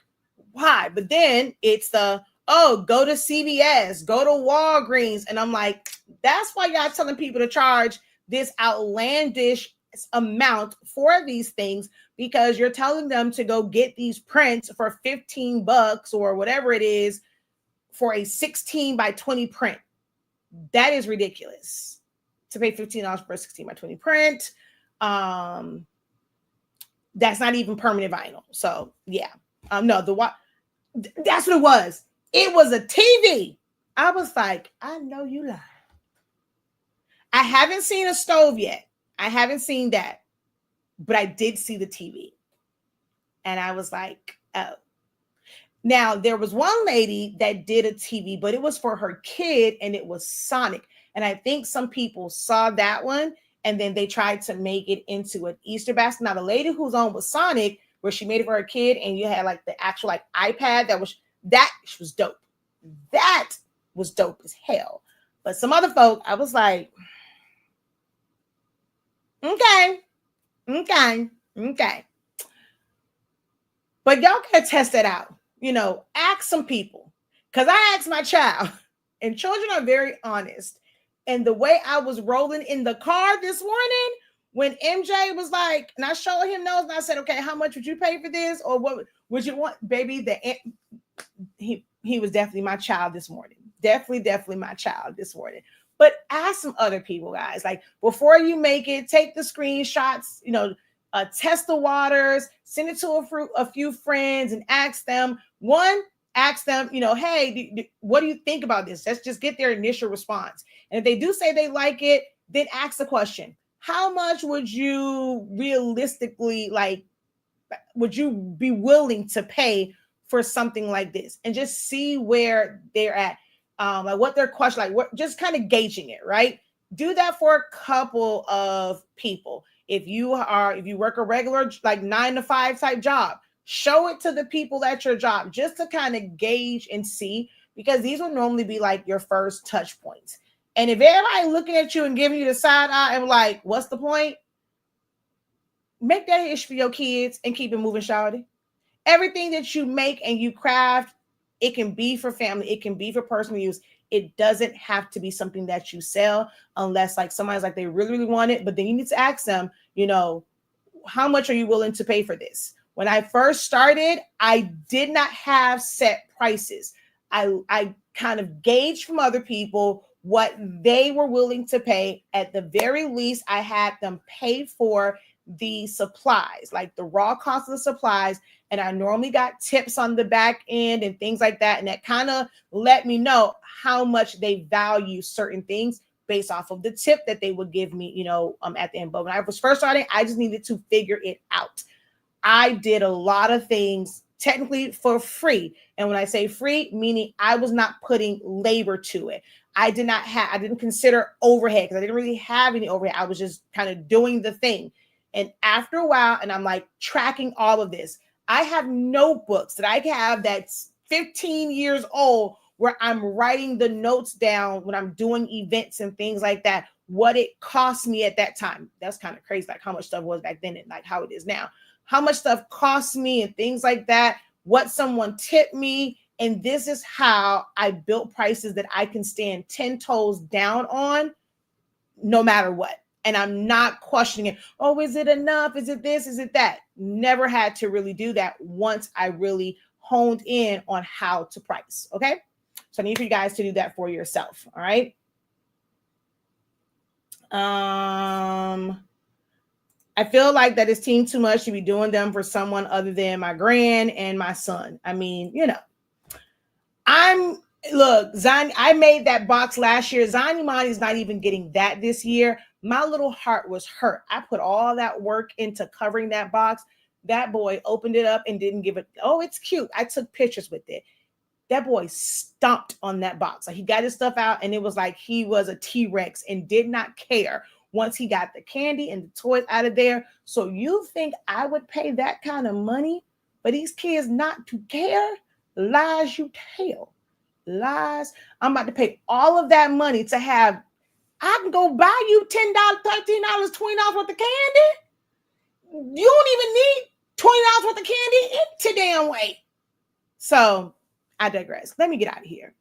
why? But then it's go to CVS, go to Walgreens, and I'm like, that's why y'all telling people to charge this outlandish amount for these things, because you're telling them to go get these prints for $15 or whatever it is for a 16 by 20 print. That is ridiculous. To pay $15 for a 16 by 20 print. That's not even permanent vinyl. So yeah. No, that's what it was. It was a TV. I was like, I know you lie. I haven't seen a stove yet. I haven't seen that. But I did see the TV. And I was like, oh. Now, there was one lady that did a TV, but it was for her kid, and it was Sonic. And I think some people saw that one, and then they tried to make it into an Easter basket. Now, the lady who's on with Sonic, where she made it for her kid, and you had like the actual like iPad, that was dope. That was dope as hell. But some other folk, I was like, okay. But y'all gotta test that out. Ask some people. Because I asked my child, and children are very honest. And the way I was rolling in the car this morning, when MJ was like, and I showed him those, and I said, okay, how much would you pay for this? Or what would you want? Baby, he was definitely my child this morning. Definitely my child this morning. But ask some other people, guys. Like, before you make it, take the screenshots, test the waters, send it to a few friends, and ask them, hey, what do you think about this? Let's just get their initial response. And if they do say they like it, then ask the question, how much would you realistically, would you be willing to pay for something like this? And just see where they're at, like what their question, like what, just kind of gauging it, right? Do that for a couple of people. If you work a regular, like 9-to-5 type job, show it to the people at your job, just to kind of gauge and see, because these will normally be like your first touch points. And if everybody looking at you and giving you the side eye and like, what's the point? Make that ish for your kids and keep it moving, shawty. Everything that you make and you craft, It can be for family. It can be for personal use. It doesn't have to be something that you sell unless like somebody's like they really, really want it. But then you need to ask them, you know, how much are you willing to pay for this? When I first started, I did not have set prices. I kind of gauged from other people what they were willing to pay. At the very least, I had them pay for the supplies, like the raw cost of the supplies. And I normally got tips on the back end and things like that. And that kind of let me know how much they value certain things based off of the tip that they would give me, you know, at the end. But when I was first starting, I just needed to figure it out. I did a lot of things technically for free. And when I say free, meaning I was not putting labor to it. I didn't consider overhead because I didn't really have any overhead. I was just kind of doing the thing. And after a while, and I'm like tracking all of this, I have notebooks that I have that's 15 years old where I'm writing the notes down when I'm doing events and things like that, what it cost me at that time. That's kind of crazy, like how much stuff was back then and like how it is now. How much stuff cost me and things like that, what someone tipped me. And this is how I built prices that I can stand 10 toes down on no matter what. And I'm not questioning it. Oh, is it enough? Is it this? Is it that? Never had to really do that once I really honed in on how to price. Okay. So I need for you guys to do that for yourself. All right. I feel like that is team too much to be doing them for someone other than my grand and my son. I mean, you know, look, Zani, I made that box last year. Zani Mani is not even getting that this year. My little heart was hurt. I put all that work into covering that box. That boy opened it up and didn't give it. Oh, it's cute. I took pictures with it. That boy stomped on that box. Like he got his stuff out and it was like he was a T-Rex and did not care once he got the candy and the toys out of there. So you think I would pay that kind of money for these kids not to care? Lies you tell. Lies. I'm about to pay all of that money to have, I can go buy you $10, $13, $20 worth of candy. You don't even need $20 worth of candy. It's a damn way. So I digress. Let me get out of here.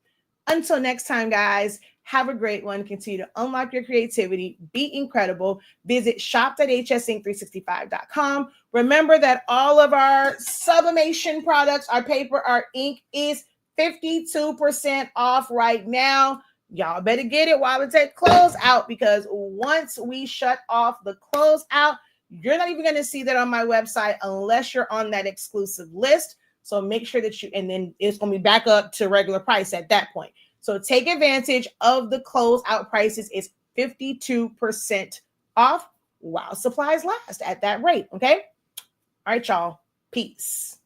Until next time, guys, have a great one. Continue to unlock your creativity. Be incredible. Visit shop.hsink365.com. Remember that all of our sublimation products, our paper, our ink is 52% off right now. Y'all better get it while it's at closeout, because once we shut off the closeout, you're not even going to see that on my website unless you're on that exclusive list. So make sure that and then it's going to be back up to regular price at that point. So take advantage of the closeout prices. It's 52% off while supplies last at that rate. Okay. All right, y'all. Peace.